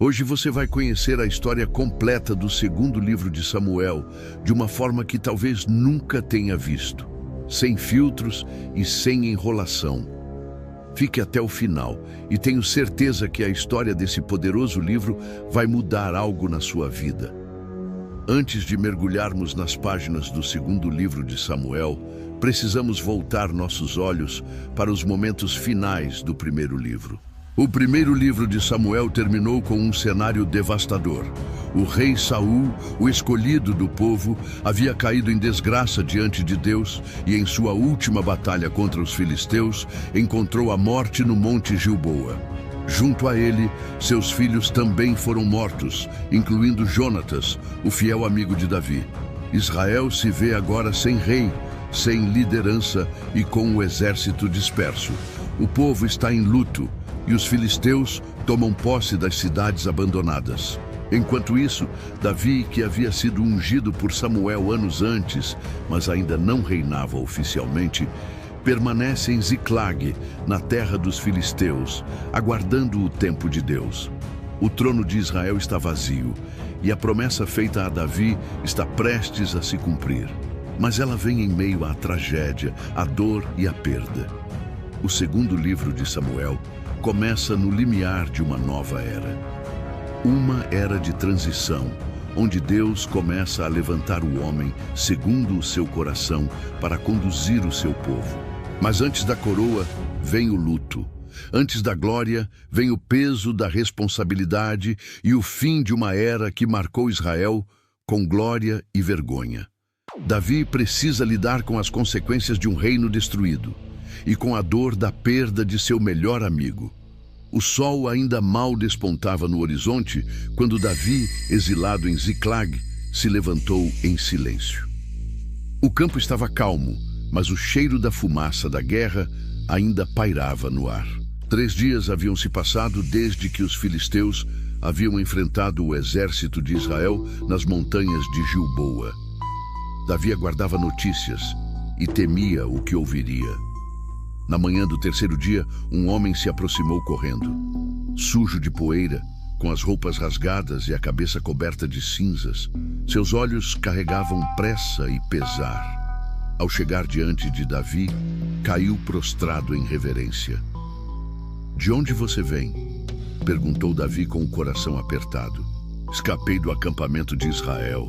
Hoje você vai conhecer a história completa do segundo livro de Samuel, de uma forma que talvez nunca tenha visto, sem filtros e sem enrolação. Fique até o final e tenho certeza que a história desse poderoso livro vai mudar algo na sua vida. Antes de mergulharmos nas páginas do segundo livro de Samuel, precisamos voltar nossos olhos para os momentos finais do primeiro livro. O primeiro livro de Samuel terminou com um cenário devastador. O rei Saul, o escolhido do povo, havia caído em desgraça diante de Deus e em sua última batalha contra os filisteus, encontrou a morte no Monte Gilboa. Junto a ele, seus filhos também foram mortos, incluindo Jonatas, o fiel amigo de Davi. Israel se vê agora sem rei, sem liderança e com o exército disperso. O povo está em luto e os filisteus tomam posse das cidades abandonadas. Enquanto isso, Davi, que havia sido ungido por Samuel anos antes, mas ainda não reinava oficialmente, permanece em Ziclag, na terra dos filisteus, aguardando o tempo de Deus. O trono de Israel está vazio e a promessa feita a Davi está prestes a se cumprir. Mas ela vem em meio à tragédia, à dor e à perda. O segundo livro de Samuel começa no limiar de uma nova era. Uma era de transição, onde Deus começa a levantar o homem segundo o seu coração para conduzir o seu povo. Mas antes da coroa, vem o luto. Antes da glória, vem o peso da responsabilidade e o fim de uma era que marcou Israel com glória e vergonha. Davi precisa lidar com as consequências de um reino destruído e com a dor da perda de seu melhor amigo. O sol ainda mal despontava no horizonte quando Davi, exilado em Ziclag, se levantou em silêncio. O campo estava calmo, mas o cheiro da fumaça da guerra ainda pairava no ar. 3 dias haviam se passado desde que os filisteus haviam enfrentado o exército de Israel nas montanhas de Gilboa. Davi aguardava notícias e temia o que ouviria. Na manhã do 3º dia, um homem se aproximou correndo. Sujo de poeira, com as roupas rasgadas e a cabeça coberta de cinzas, seus olhos carregavam pressa e pesar. Ao chegar diante de Davi, caiu prostrado em reverência. "De onde você vem?" perguntou Davi com o coração apertado. "Escapei do acampamento de Israel",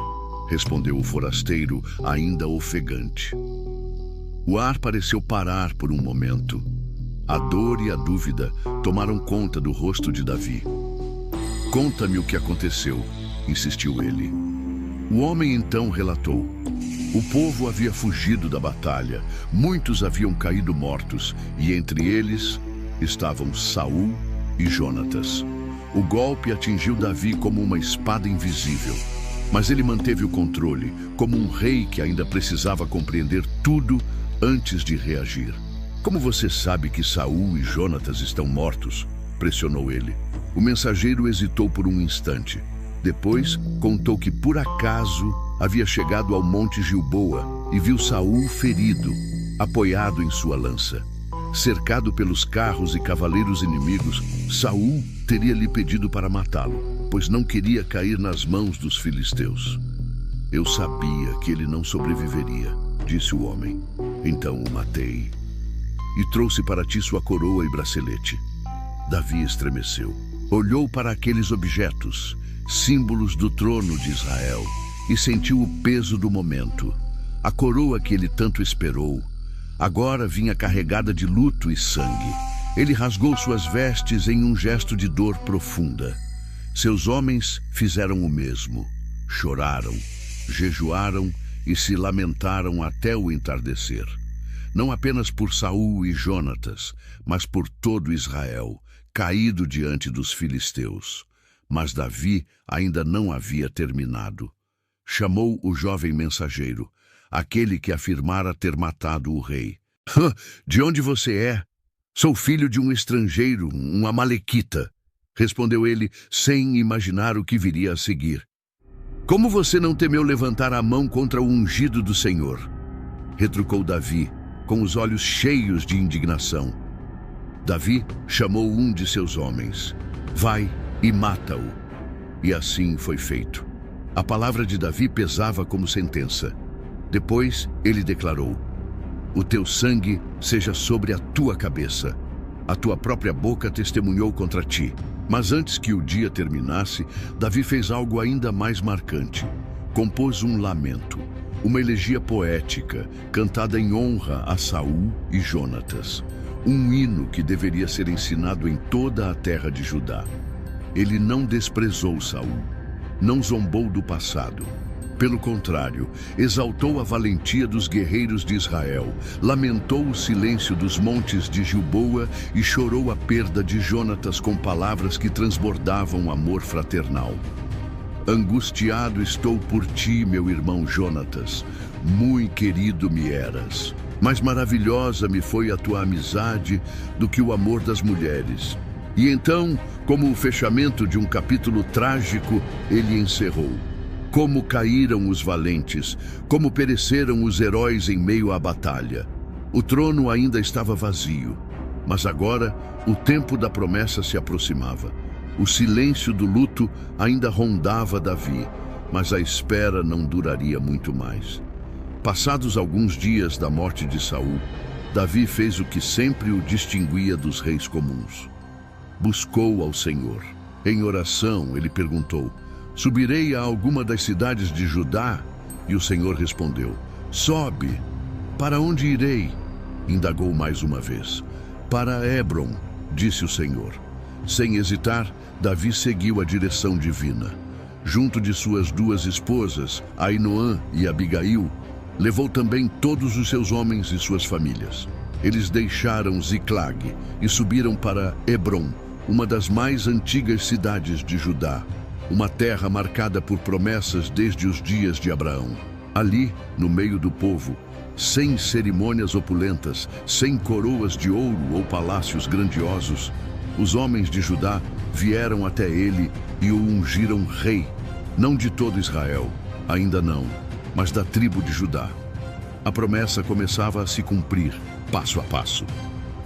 respondeu o forasteiro, ainda ofegante. O ar pareceu parar por um momento. A dor e a dúvida tomaram conta do rosto de Davi. "Conta-me o que aconteceu", insistiu ele. O homem então relatou. O povo havia fugido da batalha, muitos haviam caído mortos, e entre eles estavam Saul e Jonatas. O golpe atingiu Davi como uma espada invisível, mas ele manteve o controle, como um rei que ainda precisava compreender tudo antes de reagir. "Como você sabe que Saul e Jonatas estão mortos?", pressionou ele. O mensageiro hesitou por um instante. Depois, contou que por acaso havia chegado ao Monte Gilboa e viu Saul ferido, apoiado em sua lança. Cercado pelos carros e cavaleiros inimigos, Saul teria lhe pedido para matá-lo, pois não queria cair nas mãos dos filisteus. "Eu sabia que ele não sobreviveria", disse o homem. "Então o matei e trouxe para ti sua coroa e bracelete." Davi estremeceu. Olhou para aqueles objetos, símbolos do trono de Israel, e sentiu o peso do momento. A coroa que ele tanto esperou agora vinha carregada de luto e sangue. Ele rasgou suas vestes em um gesto de dor profunda. Seus homens fizeram o mesmo. Choraram, jejuaram e se lamentaram até o entardecer. Não apenas por Saul e Jonatas, mas por todo Israel, caído diante dos filisteus. Mas Davi ainda não havia terminado. Chamou o jovem mensageiro, aquele que afirmara ter matado o rei. "De onde você é?" "Sou filho de um estrangeiro, um amalequita", respondeu ele, sem imaginar o que viria a seguir. "Como você não temeu levantar a mão contra o ungido do Senhor?", retrucou Davi, com os olhos cheios de indignação. Davi chamou um de seus homens. "Vai e mata-o. E assim foi feito. A palavra de Davi pesava como sentença. Depois ele declarou: o teu sangue seja sobre a tua cabeça. A tua própria boca testemunhou contra ti. Mas antes que o dia terminasse, Davi fez algo ainda mais marcante. Compôs um lamento, uma elegia poética, cantada em honra a Saul e Jonatas. Um hino que deveria ser ensinado em toda a terra de Judá. Ele não desprezou Saul, não zombou do passado. Pelo contrário, exaltou a valentia dos guerreiros de Israel, lamentou o silêncio dos montes de Gilboa e chorou a perda de Jonatas com palavras que transbordavam amor fraternal. Angustiado estou por ti, meu irmão Jonatas, muito querido me eras. Mais maravilhosa me foi a tua amizade do que o amor das mulheres. E então, como o fechamento de um capítulo trágico, ele encerrou. Como caíram os valentes, como pereceram os heróis em meio à batalha. O trono ainda estava vazio, mas agora o tempo da promessa se aproximava. O silêncio do luto ainda rondava Davi, mas a espera não duraria muito mais. Passados alguns dias da morte de Saul, Davi fez o que sempre o distinguia dos reis comuns. Buscou ao Senhor. Em oração, ele perguntou: subirei a alguma das cidades de Judá? E o Senhor respondeu: sobe. Para onde irei? Indagou mais uma vez. Para Hebrom, disse o Senhor. Sem hesitar, Davi seguiu a direção divina. Junto de suas duas esposas, Ainoã e Abigail, levou também todos os seus homens e suas famílias. Eles deixaram Ziclag e subiram para Hebrom, uma das mais antigas cidades de Judá, uma terra marcada por promessas desde os dias de Abraão. Ali, no meio do povo, sem cerimônias opulentas, sem coroas de ouro ou palácios grandiosos, os homens de Judá vieram até ele e o ungiram rei, não de todo Israel, ainda não, mas da tribo de Judá. A promessa começava a se cumprir, passo a passo.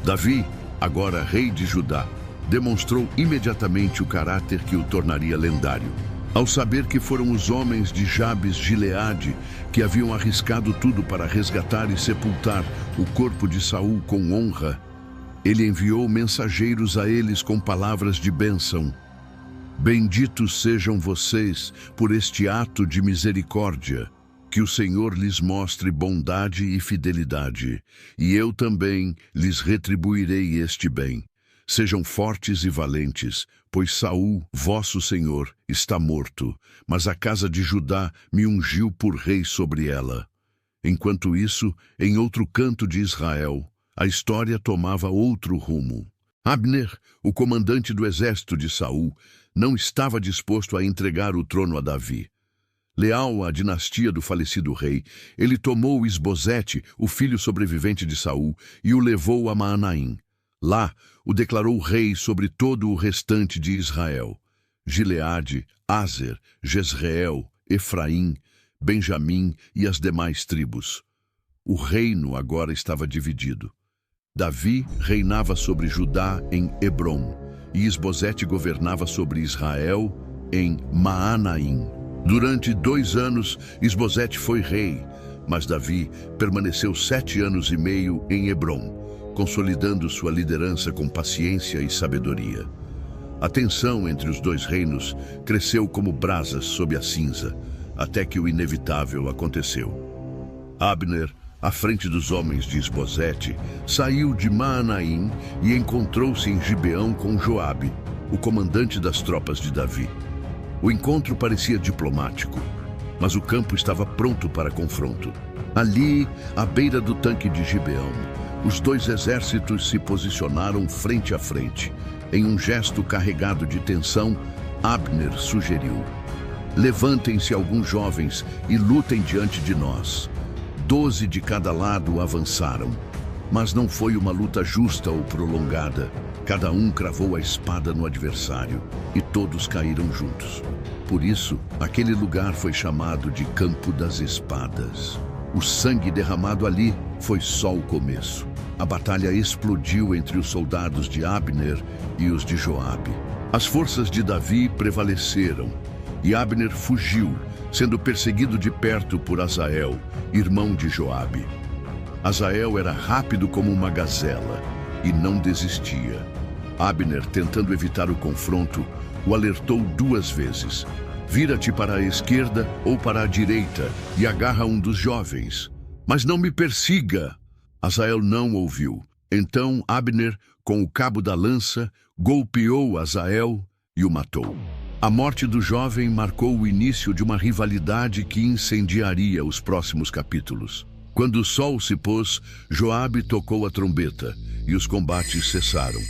Davi, agora rei de Judá, demonstrou imediatamente o caráter que o tornaria lendário. Ao saber que foram os homens de Jabes-Gileade que haviam arriscado tudo para resgatar e sepultar o corpo de Saul com honra, ele enviou mensageiros a eles com palavras de bênção. Benditos sejam vocês por este ato de misericórdia. Que o Senhor lhes mostre bondade e fidelidade, e eu também lhes retribuirei este bem. Sejam fortes e valentes, pois Saul, vosso senhor, está morto, mas a casa de Judá me ungiu por rei sobre ela. Enquanto isso, em outro canto de Israel, a história tomava outro rumo. Abner, o comandante do exército de Saul, não estava disposto a entregar o trono a Davi. Leal à dinastia do falecido rei, ele tomou Isbosete, o filho sobrevivente de Saul, e o levou a Maanaim. Lá, o declarou rei sobre todo o restante de Israel: Gileade, Aser, Jezreel, Efraim, Benjamim e as demais tribos. O reino agora estava dividido. Davi reinava sobre Judá em Hebrom, e Isbosete governava sobre Israel em Maanaim. Durante 2 anos, Isbosete foi rei, mas Davi permaneceu 7 anos e meio em Hebrom, consolidando sua liderança com paciência e sabedoria. A tensão entre os dois reinos cresceu como brasas sob a cinza, até que o inevitável aconteceu. Abner, à frente dos homens de Isbosete, saiu de Maanaim e encontrou-se em Gibeão com Joabe, o comandante das tropas de Davi. O encontro parecia diplomático, mas o campo estava pronto para confronto. Ali, à beira do tanque de Gibeão, os dois exércitos se posicionaram frente a frente. Em um gesto carregado de tensão, Abner sugeriu: levantem-se alguns jovens e lutem diante de nós. 12 de cada lado avançaram, mas não foi uma luta justa ou prolongada. Cada um cravou a espada no adversário e todos caíram juntos. Por isso, aquele lugar foi chamado de Campo das Espadas. O sangue derramado ali foi só o começo. A batalha explodiu entre os soldados de Abner e os de Joabe. As forças de Davi prevaleceram, e Abner fugiu, sendo perseguido de perto por Asael, irmão de Joabe. Asael era rápido como uma gazela, e não desistia. Abner, tentando evitar o confronto, o alertou 2 vezes. Vira-te para a esquerda ou para a direita e agarra um dos jovens. Mas não me persiga! Asael não ouviu. Então Abner, com o cabo da lança, golpeou Asael e o matou. A morte do jovem marcou o início de uma rivalidade que incendiaria os próximos capítulos. Quando o sol se pôs, Joabe tocou a trombeta e os combates cessaram.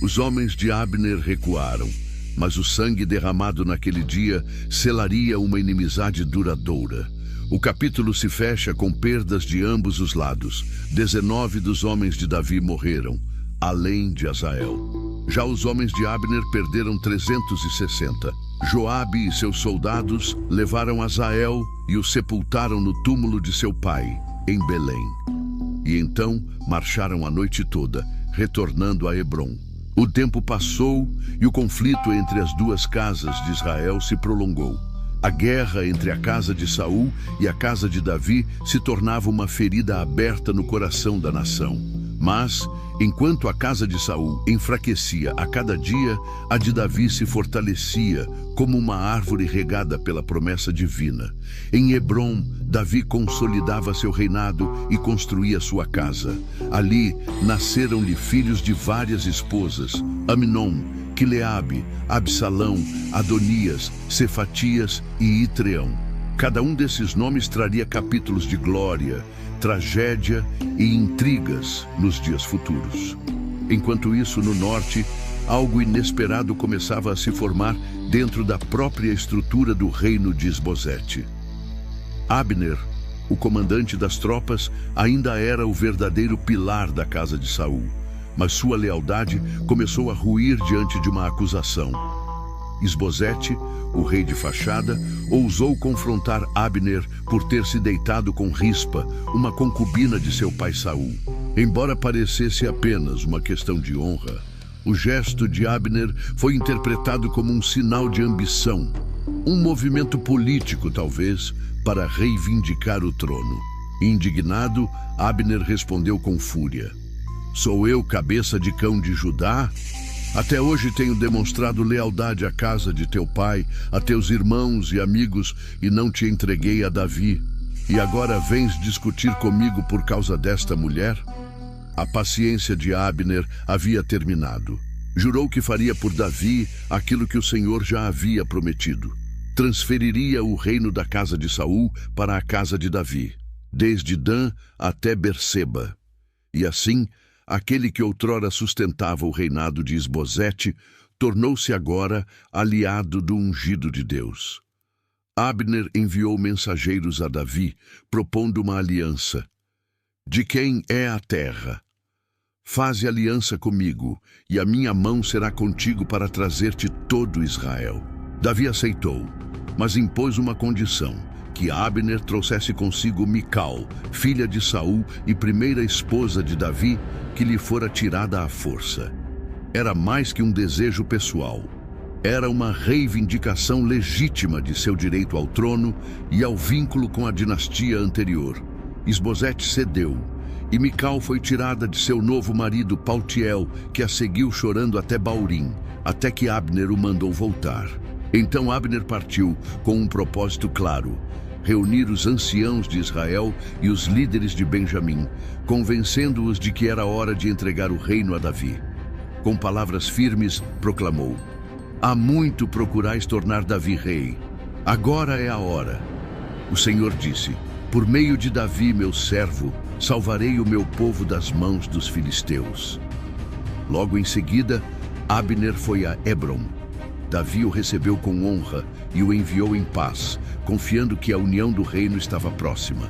Os homens de Abner recuaram, mas o sangue derramado naquele dia selaria uma inimizade duradoura. O capítulo se fecha com perdas de ambos os lados. 19 dos homens de Davi morreram, além de Asael. Já os homens de Abner perderam 360. Joabe e seus soldados levaram Asael e o sepultaram no túmulo de seu pai, em Belém. E então marcharam a noite toda, retornando a Hebrom. O tempo passou e o conflito entre as 2 casas de Israel se prolongou. A guerra entre a casa de Saul e a casa de Davi se tornava uma ferida aberta no coração da nação. Mas, enquanto a casa de Saul enfraquecia a cada dia, a de Davi se fortalecia como uma árvore regada pela promessa divina. Em Hebrom, Davi consolidava seu reinado e construía sua casa. Ali nasceram-lhe filhos de várias esposas: Aminon, Quileabe, Absalão, Adonias, Cefatias e Itreão. Cada um desses nomes traria capítulos de glória, tragédia e intrigas nos dias futuros. Enquanto isso, no norte, algo inesperado começava a se formar dentro da própria estrutura do reino de Isbosete. Abner, o comandante das tropas, ainda era o verdadeiro pilar da casa de Saul, mas sua lealdade começou a ruir diante de uma acusação. Isbosete, o rei de fachada, ousou confrontar Abner por ter se deitado com Rispa, uma concubina de seu pai Saul. Embora parecesse apenas uma questão de honra, o gesto de Abner foi interpretado como um sinal de ambição, um movimento político, talvez, para reivindicar o trono. Indignado, Abner respondeu com fúria: "Sou eu cabeça de cão de Judá? Até hoje tenho demonstrado lealdade à casa de teu pai, a teus irmãos e amigos, e não te entreguei a Davi. E agora vens discutir comigo por causa desta mulher?" A paciência de Abner havia terminado. Jurou que faria por Davi aquilo que o Senhor já havia prometido. Transferiria o reino da casa de Saul para a casa de Davi, desde Dan até Berseba. E assim, aquele que outrora sustentava o reinado de Isbosete tornou-se agora aliado do ungido de Deus. Abner enviou mensageiros a Davi, propondo uma aliança. "De quem é a terra? Faze aliança comigo, e a minha mão será contigo para trazer-te todo Israel." Davi aceitou, mas impôs uma condição: que Abner trouxesse consigo Mical, filha de Saul e primeira esposa de Davi, que lhe fora tirada à força. Era mais que um desejo pessoal. Era uma reivindicação legítima de seu direito ao trono e ao vínculo com a dinastia anterior. Isbosete cedeu, e Mical foi tirada de seu novo marido Paltiel, que a seguiu chorando até Baurim, até que Abner o mandou voltar. Então Abner partiu com um propósito claro: reunir os anciãos de Israel e os líderes de Benjamim, convencendo-os de que era hora de entregar o reino a Davi. Com palavras firmes, proclamou: "Há muito procurais tornar Davi rei. Agora é a hora." O Senhor disse: "Por meio de Davi, meu servo, salvarei o meu povo das mãos dos filisteus." Logo em seguida, Abner foi a Hebrom. Davi o recebeu com honra e o enviou em paz, confiando que a união do reino estava próxima.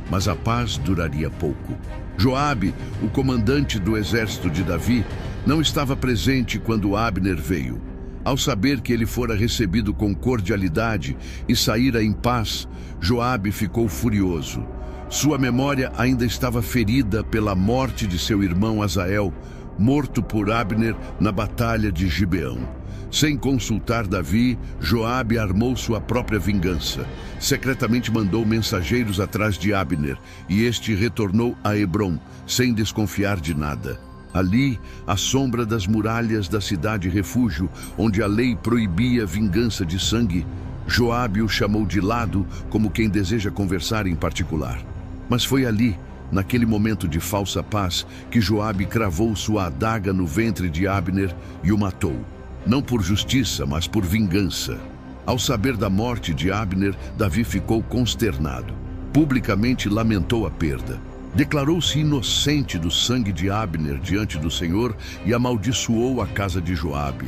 Mas a paz duraria pouco. Joabe, o comandante do exército de Davi, não estava presente quando Abner veio. Ao saber que ele fora recebido com cordialidade e saíra em paz, Joabe ficou furioso. Sua memória ainda estava ferida pela morte de seu irmão Asael, morto por Abner na batalha de Gibeão. Sem consultar Davi, Joabe armou sua própria vingança. Secretamente mandou mensageiros atrás de Abner, e este retornou a Hebrom, sem desconfiar de nada. Ali, à sombra das muralhas da cidade refúgio, onde a lei proibia vingança de sangue, Joabe o chamou de lado como quem deseja conversar em particular. Mas foi ali, naquele momento de falsa paz, que Joabe cravou sua adaga no ventre de Abner e o matou. Não por justiça, mas por vingança. Ao saber da morte de Abner, Davi ficou consternado. Publicamente lamentou a perda. Declarou-se inocente do sangue de Abner diante do Senhor e amaldiçoou a casa de Joabe,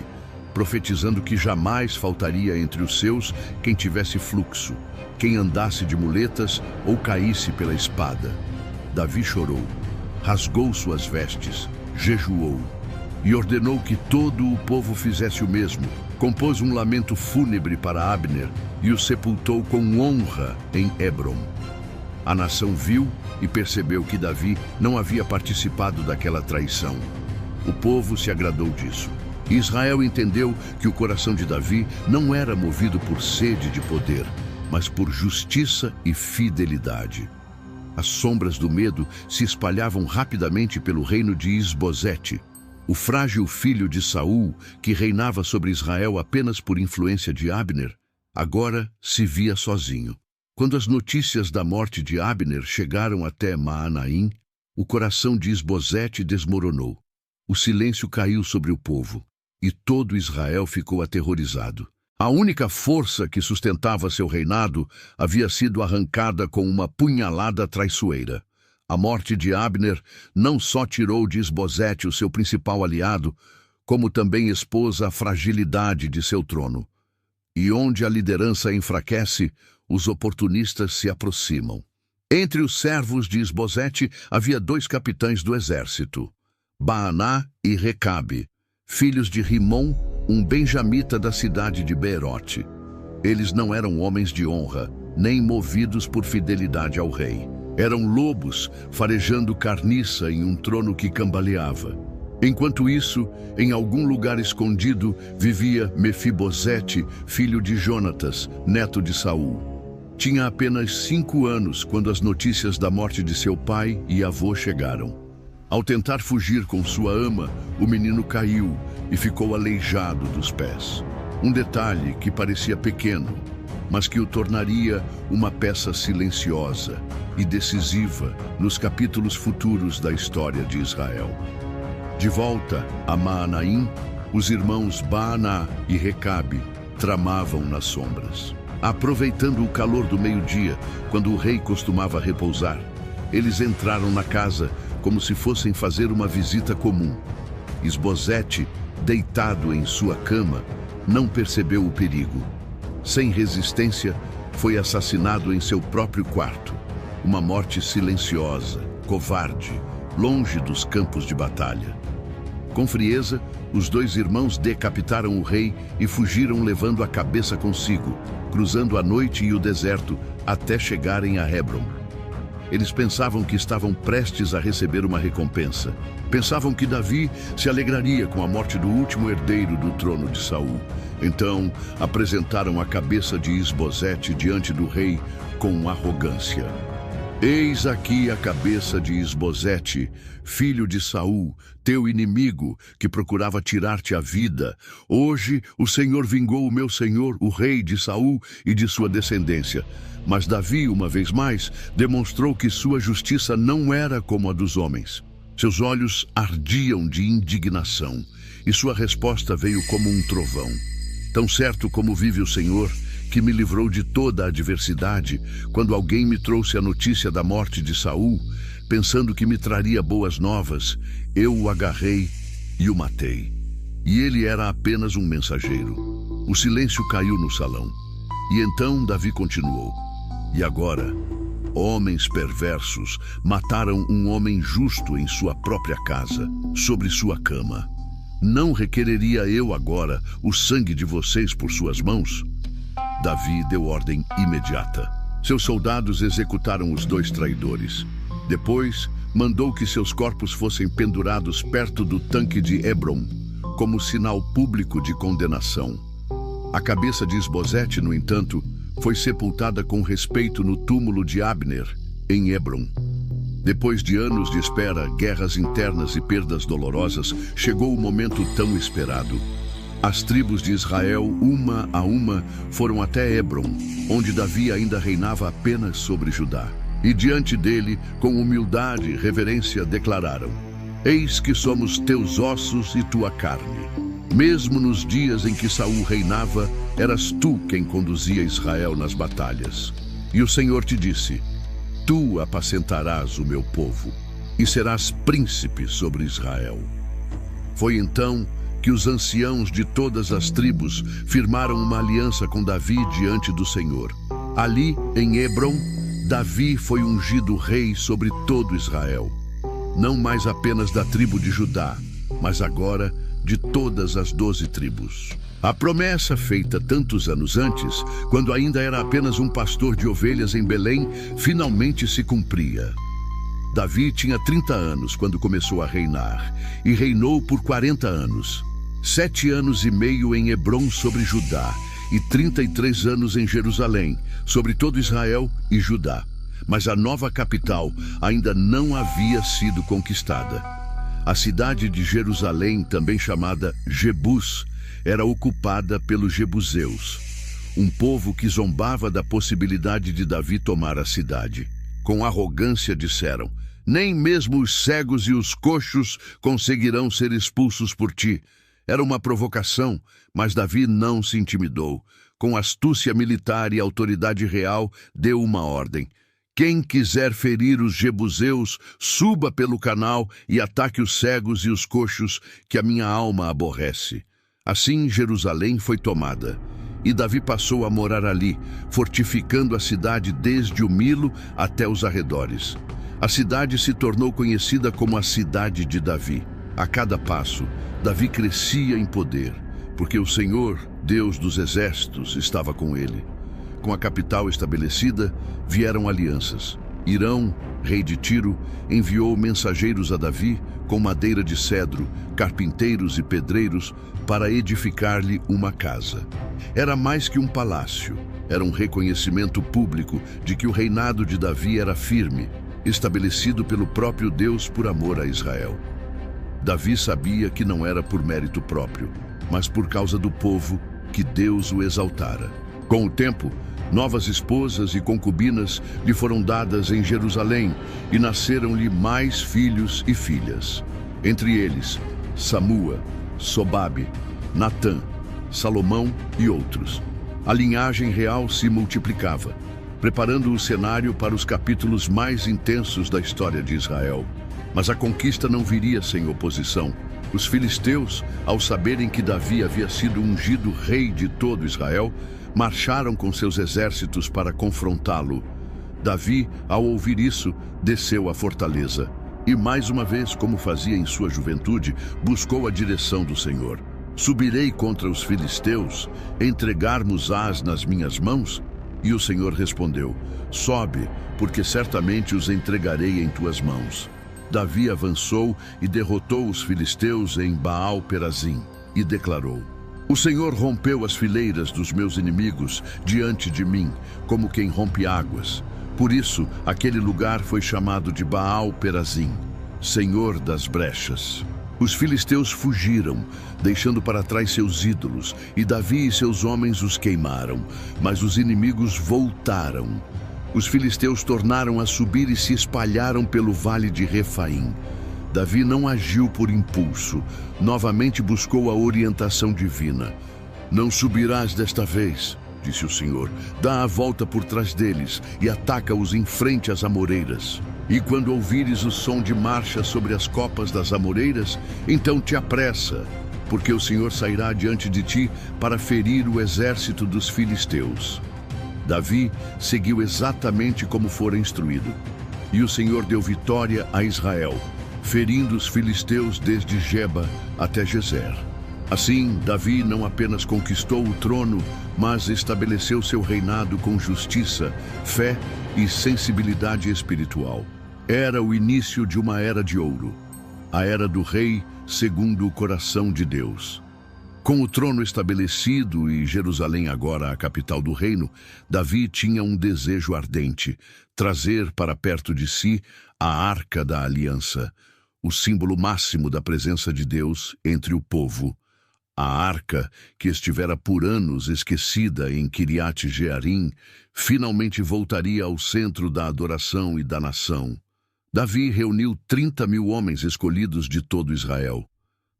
profetizando que jamais faltaria entre os seus quem tivesse fluxo, quem andasse de muletas ou caísse pela espada. Davi chorou, rasgou suas vestes, jejuou e ordenou que todo o povo fizesse o mesmo. Compôs um lamento fúnebre para Abner e o sepultou com honra em Hebrom. A nação viu e percebeu que Davi não havia participado daquela traição. O povo se agradou disso. Israel entendeu que o coração de Davi não era movido por sede de poder, mas por justiça e fidelidade. As sombras do medo se espalhavam rapidamente pelo reino de Isbosete, o frágil filho de Saul, que reinava sobre Israel apenas por influência de Abner, agora se via sozinho. Quando as notícias da morte de Abner chegaram até Maanaim, o coração de Isbosete desmoronou. O silêncio caiu sobre o povo, e todo Israel ficou aterrorizado. A única força que sustentava seu reinado havia sido arrancada com uma punhalada traiçoeira. A morte de Abner não só tirou de Isbosete o seu principal aliado, como também expôs a fragilidade de seu trono. E onde a liderança enfraquece, os oportunistas se aproximam. Entre os servos de Isbosete havia 2 capitães do exército, Baaná e Recabe, filhos de Rimom, um benjamita da cidade de Beerote. Eles não eram homens de honra, nem movidos por fidelidade ao rei. Eram lobos farejando carniça em um trono que cambaleava. Enquanto isso, em algum lugar escondido, vivia Mefibosete, filho de Jonatas, neto de Saul. Tinha apenas 5 anos quando as notícias da morte de seu pai e avô chegaram. Ao tentar fugir com sua ama, o menino caiu e ficou aleijado dos pés. Um detalhe que parecia pequeno, mas que o tornaria uma peça silenciosa e decisiva nos capítulos futuros da história de Israel. De volta a Maanaim, os irmãos Baaná e Recabe tramavam nas sombras. Aproveitando o calor do meio-dia, quando o rei costumava repousar, eles entraram na casa como se fossem fazer uma visita comum. Isbosete, deitado em sua cama, não percebeu o perigo. Sem resistência, foi assassinado em seu próprio quarto. Uma morte silenciosa, covarde, longe dos campos de batalha. Com frieza, os 2 irmãos decapitaram o rei e fugiram levando a cabeça consigo, cruzando a noite e o deserto até chegarem a Hebrom. Eles pensavam que estavam prestes a receber uma recompensa. Pensavam que Davi se alegraria com a morte do último herdeiro do trono de Saul. Então, apresentaram a cabeça de Isbosete diante do rei com arrogância. Eis aqui a cabeça de Isbosete, filho de Saul, teu inimigo, que procurava tirar-te a vida. Hoje o Senhor vingou o meu senhor, o rei de Saul e de sua descendência. Mas Davi, uma vez mais, demonstrou que sua justiça não era como a dos homens. Seus olhos ardiam de indignação, e sua resposta veio como um trovão. Tão certo como vive o Senhor, que me livrou de toda a adversidade, quando alguém me trouxe a notícia da morte de Saul, pensando que me traria boas novas, eu o agarrei e o matei. E ele era apenas um mensageiro. O silêncio caiu no salão. E então Davi continuou. E agora, homens perversos mataram um homem justo em sua própria casa, sobre sua cama. Não requereria eu agora o sangue de vocês por suas mãos? Davi deu ordem imediata. Seus soldados executaram os 2 traidores. Depois, mandou que seus corpos fossem pendurados perto do tanque de Hebrom, como sinal público de condenação. A cabeça de Isbosete, no entanto, foi sepultada com respeito no túmulo de Abner, em Hebrom. Depois de anos de espera, guerras internas e perdas dolorosas, chegou o momento tão esperado. As tribos de Israel, uma a uma, foram até Hebrom, onde Davi ainda reinava apenas sobre Judá. E diante dele, com humildade e reverência, declararam: Eis que somos teus ossos e tua carne. Mesmo nos dias em que Saul reinava, eras tu quem conduzia Israel nas batalhas. E o Senhor te disse: Tu apacentarás o meu povo e serás príncipe sobre Israel. Foi então que os anciãos de todas as tribos firmaram uma aliança com Davi diante do Senhor. Ali, em Hebrom, Davi foi ungido rei sobre todo Israel. Não mais apenas da tribo de Judá, mas agora de todas as 12 tribos. A promessa feita tantos anos antes, quando ainda era apenas um pastor de ovelhas em Belém, finalmente se cumpria. Davi tinha 30 anos quando começou a reinar, e reinou por 40 anos. 7 anos e meio em Hebrom sobre Judá, e 33 anos em Jerusalém, sobre todo Israel e Judá. Mas a nova capital ainda não havia sido conquistada. A cidade de Jerusalém, também chamada Jebus, era ocupada pelos jebuseus, um povo que zombava da possibilidade de Davi tomar a cidade. Com arrogância disseram: Nem mesmo os cegos e os coxos conseguirão ser expulsos por ti. Era uma provocação, mas Davi não se intimidou. Com astúcia militar e autoridade real, deu uma ordem: Quem quiser ferir os jebuseus, suba pelo canal e ataque os cegos e os coxos, que a minha alma aborrece. Assim Jerusalém foi tomada, e Davi passou a morar ali, fortificando a cidade desde o Milo até os arredores. A cidade se tornou conhecida como a Cidade de Davi. A cada passo, Davi crescia em poder, porque o Senhor, Deus dos exércitos, estava com ele. Com a capital estabelecida, vieram alianças. Hirão, rei de Tiro, enviou mensageiros a Davi com madeira de cedro, carpinteiros e pedreiros para edificar-lhe uma casa. Era mais que um palácio, era um reconhecimento público de que o reinado de Davi era firme, estabelecido pelo próprio Deus por amor a Israel. Davi sabia que não era por mérito próprio, mas por causa do povo que Deus o exaltara. Com o tempo, novas esposas e concubinas lhe foram dadas em Jerusalém e nasceram-lhe mais filhos e filhas. Entre eles, Samua, Sobabe, Natã, Salomão e outros. A linhagem real se multiplicava, preparando o cenário para os capítulos mais intensos da história de Israel. Mas a conquista não viria sem oposição. Os filisteus, ao saberem que Davi havia sido ungido rei de todo Israel, marcharam com seus exércitos para confrontá-lo. Davi, ao ouvir isso, desceu à fortaleza e, mais uma vez, como fazia em sua juventude, buscou a direção do Senhor. Subirei contra os filisteus, entregar-mos-ás nas minhas mãos? E o Senhor respondeu: Sobe, porque certamente os entregarei em tuas mãos. Davi avançou e derrotou os filisteus em Baal-Perazim e declarou: O Senhor rompeu as fileiras dos meus inimigos diante de mim, como quem rompe águas. Por isso, aquele lugar foi chamado de Baal-Perazim, Senhor das brechas. Os filisteus fugiram, deixando para trás seus ídolos, e Davi e seus homens os queimaram, mas os inimigos voltaram. Os filisteus tornaram a subir e se espalharam pelo vale de Refaim. Davi não agiu por impulso, novamente buscou a orientação divina. Não subirás desta vez, disse o Senhor. Dá a volta por trás deles e ataca-os em frente às amoreiras. E quando ouvires o som de marcha sobre as copas das amoreiras, então te apressa, porque o Senhor sairá diante de ti para ferir o exército dos filisteus. Davi seguiu exatamente como fora instruído, e o Senhor deu vitória a Israel, ferindo os filisteus desde Geba até Gezer. Assim, Davi não apenas conquistou o trono, mas estabeleceu seu reinado com justiça, fé e sensibilidade espiritual. Era o início de uma era de ouro, a era do rei segundo o coração de Deus. Com o trono estabelecido e Jerusalém agora a capital do reino, Davi tinha um desejo ardente: trazer para perto de si a Arca da Aliança, o símbolo máximo da presença de Deus entre o povo. A arca, que estivera por anos esquecida em Kiriat Jearim, finalmente voltaria ao centro da adoração e da nação. Davi reuniu 30.000 homens escolhidos de todo Israel.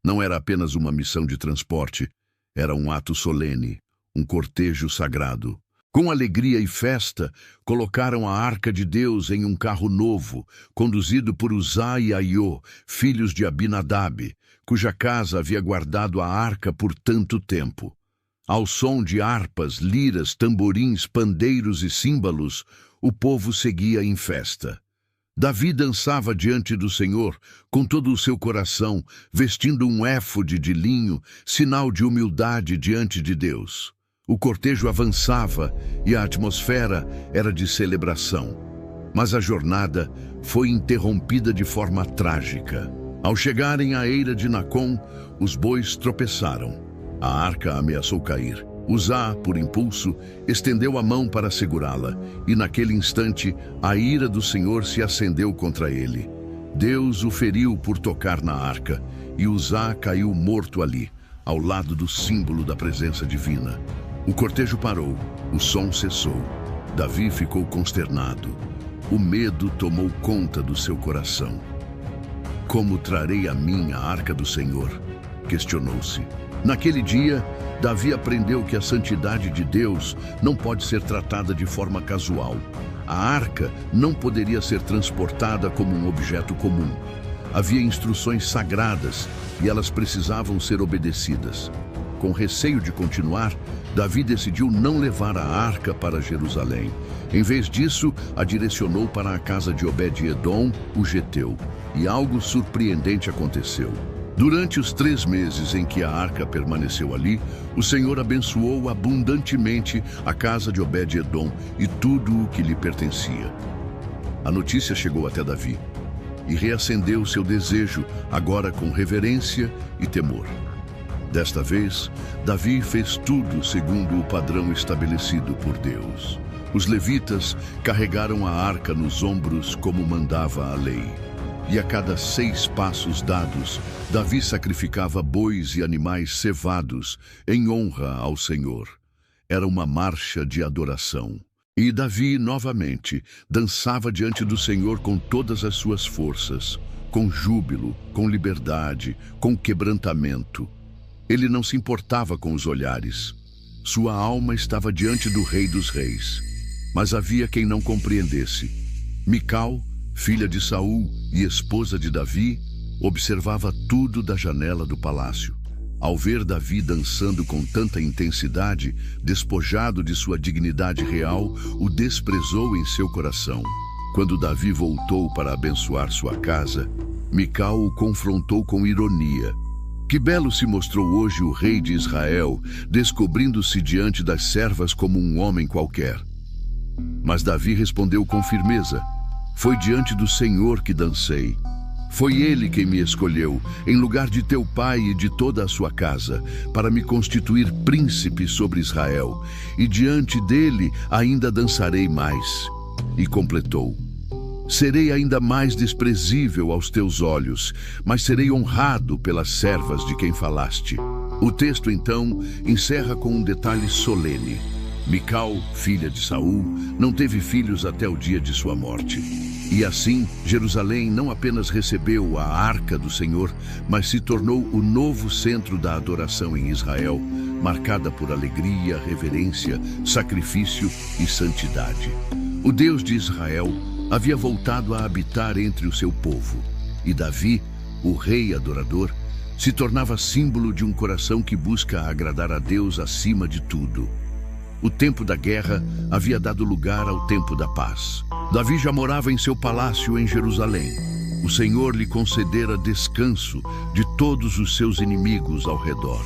Não era apenas uma missão de transporte, era um ato solene, um cortejo sagrado. Com alegria e festa, colocaram a Arca de Deus em um carro novo, conduzido por Uzá e Aiô, filhos de Abinadab, cuja casa havia guardado a arca por tanto tempo. Ao som de harpas, liras, tamborins, pandeiros e símbolos, o povo seguia em festa. Davi dançava diante do Senhor com todo o seu coração, vestindo um éfode de linho, sinal de humildade diante de Deus. O cortejo avançava e a atmosfera era de celebração. Mas a jornada foi interrompida de forma trágica. Ao chegarem à eira de Nacon, os bois tropeçaram. A arca ameaçou cair. Uzá, por impulso, estendeu a mão para segurá-la, e naquele instante a ira do Senhor se acendeu contra ele. Deus o feriu por tocar na arca, e Uzá caiu morto ali, ao lado do símbolo da presença divina. O cortejo parou, o som cessou. Davi ficou consternado. O medo tomou conta do seu coração. Como trarei a mim a arca do Senhor? Questionou-se. Naquele dia, Davi aprendeu que a santidade de Deus não pode ser tratada de forma casual. A arca não poderia ser transportada como um objeto comum. Havia instruções sagradas e elas precisavam ser obedecidas. Com receio de continuar, Davi decidiu não levar a arca para Jerusalém. Em vez disso, a direcionou para a casa de Obed-Edom, o geteu. E algo surpreendente aconteceu. Durante os 3 meses em que a arca permaneceu ali, o Senhor abençoou abundantemente a casa de Obed-Edom e tudo o que lhe pertencia. A notícia chegou até Davi e reacendeu seu desejo, agora com reverência e temor. Desta vez, Davi fez tudo segundo o padrão estabelecido por Deus. Os levitas carregaram a arca nos ombros como mandava a lei. E a cada 6 passos dados, Davi sacrificava bois e animais cevados em honra ao Senhor. Era uma marcha de adoração. E Davi, novamente, dançava diante do Senhor com todas as suas forças, com júbilo, com liberdade, com quebrantamento. Ele não se importava com os olhares. Sua alma estava diante do Rei dos Reis. Mas havia quem não compreendesse. Mical, filha de Saul e esposa de Davi, observava tudo da janela do palácio. Ao ver Davi dançando com tanta intensidade, despojado de sua dignidade real, o desprezou em seu coração. Quando Davi voltou para abençoar sua casa, Mical o confrontou com ironia. Que belo se mostrou hoje o rei de Israel, descobrindo-se diante das servas como um homem qualquer. Mas Davi respondeu com firmeza: foi diante do Senhor que dancei. Foi Ele quem me escolheu, em lugar de teu pai e de toda a sua casa, para me constituir príncipe sobre Israel, e diante dele ainda dançarei mais. E completou: serei ainda mais desprezível aos teus olhos, mas serei honrado pelas servas de quem falaste. O texto, então, encerra com um detalhe solene. Mical, filha de Saul, não teve filhos até o dia de sua morte. E assim, Jerusalém não apenas recebeu a arca do Senhor, mas se tornou o novo centro da adoração em Israel, marcada por alegria, reverência, sacrifício e santidade. O Deus de Israel havia voltado a habitar entre o seu povo, e Davi, o rei adorador, se tornava símbolo de um coração que busca agradar a Deus acima de tudo. O tempo da guerra havia dado lugar ao tempo da paz. Davi já morava em seu palácio em Jerusalém. O Senhor lhe concedera descanso de todos os seus inimigos ao redor.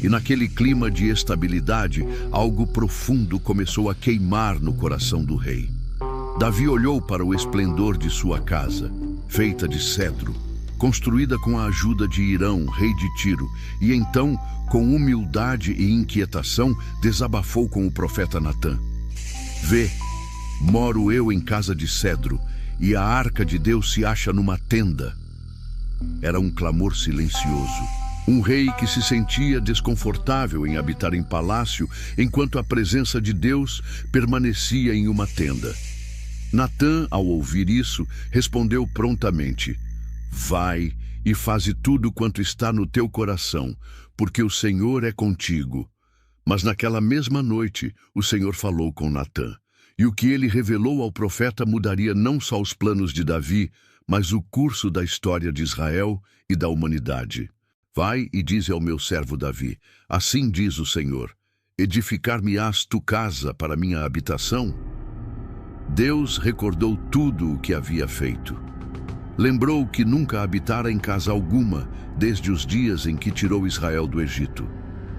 E naquele clima de estabilidade, algo profundo começou a queimar no coração do rei. Davi olhou para o esplendor de sua casa, feita de cedro, construída com a ajuda de Hirão, rei de Tiro, e então, com humildade e inquietação, desabafou com o profeta Natã. Vê, moro eu em casa de cedro, e a arca de Deus se acha numa tenda. Era um clamor silencioso. Um rei que se sentia desconfortável em habitar em palácio, enquanto a presença de Deus permanecia em uma tenda. Natã, ao ouvir isso, respondeu prontamente: vai e faze tudo quanto está no teu coração, porque o Senhor é contigo. Mas naquela mesma noite, o Senhor falou com Natã, e o que ele revelou ao profeta mudaria não só os planos de Davi, mas o curso da história de Israel e da humanidade. Vai e dize ao meu servo Davi: assim diz o Senhor, edificar-me-ás tu casa para minha habitação? Deus recordou tudo o que havia feito. Lembrou que nunca habitara em casa alguma, desde os dias em que tirou Israel do Egito.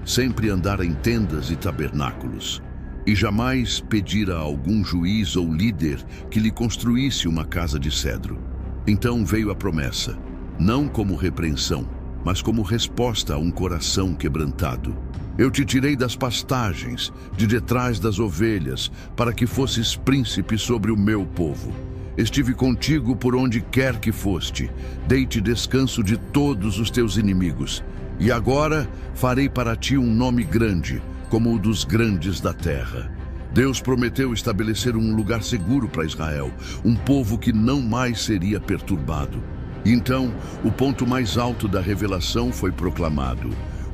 Sempre andara em tendas e tabernáculos, e jamais pedira a algum juiz ou líder que lhe construísse uma casa de cedro. Então veio a promessa, não como repreensão, mas como resposta a um coração quebrantado. Eu te tirei das pastagens, de detrás das ovelhas, para que fosses príncipe sobre o meu povo. Estive contigo por onde quer que foste, dei-te descanso de todos os teus inimigos. E agora farei para ti um nome grande, como o dos grandes da terra. Deus prometeu estabelecer um lugar seguro para Israel, um povo que não mais seria perturbado. Então, o ponto mais alto da revelação foi proclamado: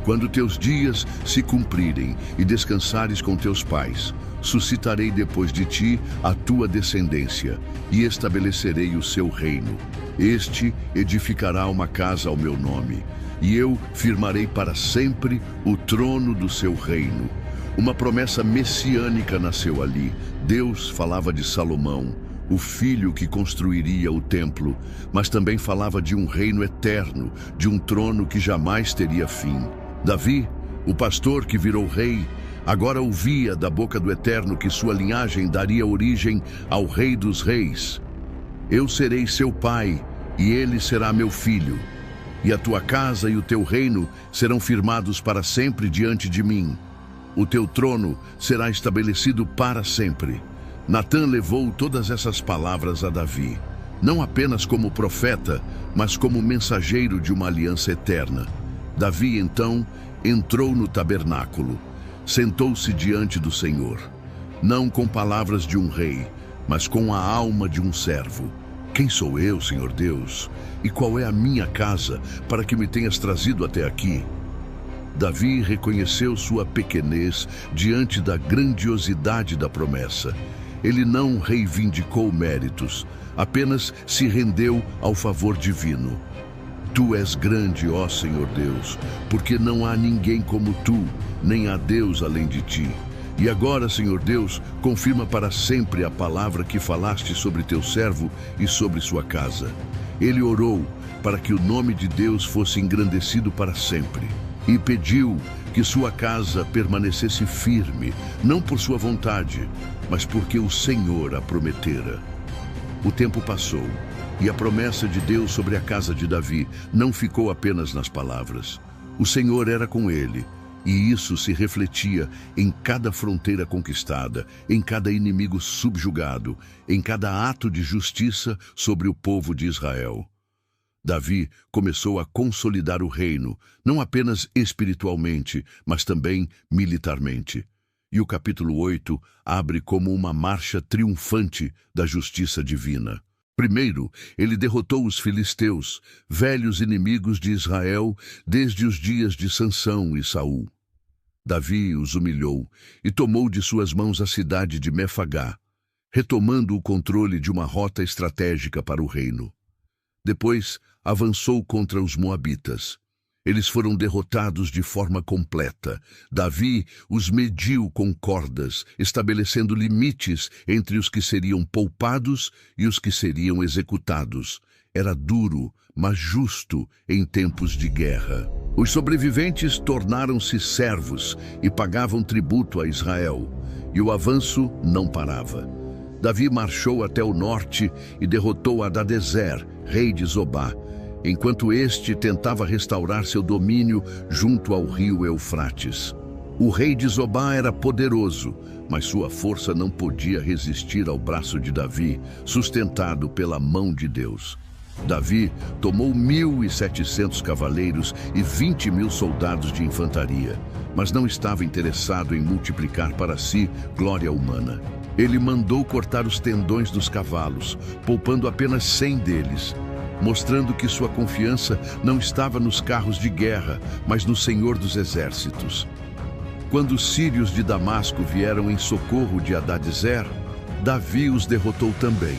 quando teus dias se cumprirem e descansares com teus pais, suscitarei depois de ti a tua descendência e estabelecerei o seu reino. Este edificará uma casa ao meu nome, e eu firmarei para sempre o trono do seu reino. Uma promessa messiânica nasceu ali. Deus falava de Salomão, o filho que construiria o templo, mas também falava de um reino eterno, de um trono que jamais teria fim. Davi, o pastor que virou rei, agora ouvia da boca do Eterno que sua linhagem daria origem ao Rei dos Reis. Eu serei seu pai, e ele será meu filho. E a tua casa e o teu reino serão firmados para sempre diante de mim. O teu trono será estabelecido para sempre. Natã levou todas essas palavras a Davi, não apenas como profeta, mas como mensageiro de uma aliança eterna. Davi, então, entrou no tabernáculo, sentou-se diante do Senhor, não com palavras de um rei, mas com a alma de um servo. Quem sou eu, Senhor Deus? E qual é a minha casa para que me tenhas trazido até aqui? Davi reconheceu sua pequenez diante da grandiosidade da promessa. Ele não reivindicou méritos, apenas se rendeu ao favor divino. Tu és grande, ó Senhor Deus, porque não há ninguém como tu, nem há Deus além de ti. E agora, Senhor Deus, confirma para sempre a palavra que falaste sobre teu servo e sobre sua casa. Ele orou para que o nome de Deus fosse engrandecido para sempre, e pediu que sua casa permanecesse firme, não por sua vontade, mas porque o Senhor a prometera. O tempo passou, e a promessa de Deus sobre a casa de Davi não ficou apenas nas palavras. O Senhor era com ele, e isso se refletia em cada fronteira conquistada, em cada inimigo subjugado, em cada ato de justiça sobre o povo de Israel. Davi começou a consolidar o reino, não apenas espiritualmente, mas também militarmente. E o capítulo 8 abre como uma marcha triunfante da justiça divina. Primeiro, ele derrotou os filisteus, velhos inimigos de Israel desde os dias de Sansão e Saul. Davi os humilhou e tomou de suas mãos a cidade de Mefagá, retomando o controle de uma rota estratégica para o reino. Depois, avançou contra os moabitas. Eles foram derrotados de forma completa. Davi os mediu com cordas, estabelecendo limites entre os que seriam poupados e os que seriam executados. Era duro, mas justo em tempos de guerra. Os sobreviventes tornaram-se servos e pagavam tributo a Israel, e o avanço não parava. Davi marchou até o norte e derrotou Hadadezer, rei de Zobá. enquanto este tentava restaurar seu domínio junto ao rio Eufrates. O rei de Zobá era poderoso, mas sua força não podia resistir ao braço de Davi, sustentado pela mão de Deus. Davi tomou 1.700 cavaleiros e 20.000 soldados de infantaria, mas não estava interessado em multiplicar para si glória humana. Ele mandou cortar os tendões dos cavalos, poupando apenas 100 deles, mostrando que sua confiança não estava nos carros de guerra, mas no Senhor dos Exércitos. Quando os sírios de Damasco vieram em socorro de Hadadezer, Davi os derrotou também.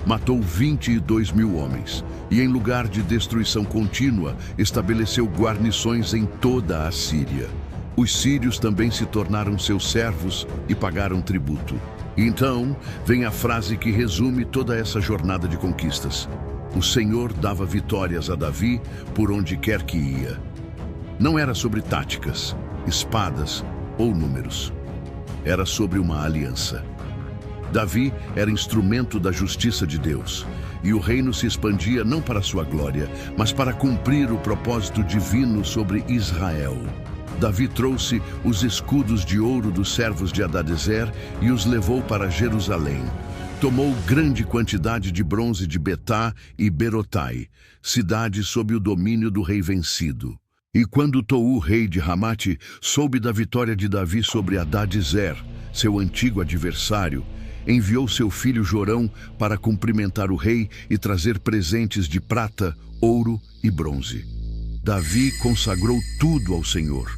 Matou 22.000 homens e, em lugar de destruição contínua, estabeleceu guarnições em toda a Síria. Os sírios também se tornaram seus servos e pagaram tributo. Então, vem a frase que resume toda essa jornada de conquistas. O Senhor dava vitórias a Davi por onde quer que ia. Não era sobre táticas, espadas ou números. Era sobre uma aliança. Davi era instrumento da justiça de Deus, e o reino se expandia não para sua glória, mas para cumprir o propósito divino sobre Israel. Davi trouxe os escudos de ouro dos servos de Hadadezer e os levou para Jerusalém. Tomou grande quantidade de bronze de Betá e Berotai, cidades sob o domínio do rei vencido. E quando Tou, rei de Ramate, soube da vitória de Davi sobre Hadadezer, seu antigo adversário, enviou seu filho Jorão para cumprimentar o rei e trazer presentes de prata, ouro e bronze. Davi consagrou tudo ao Senhor.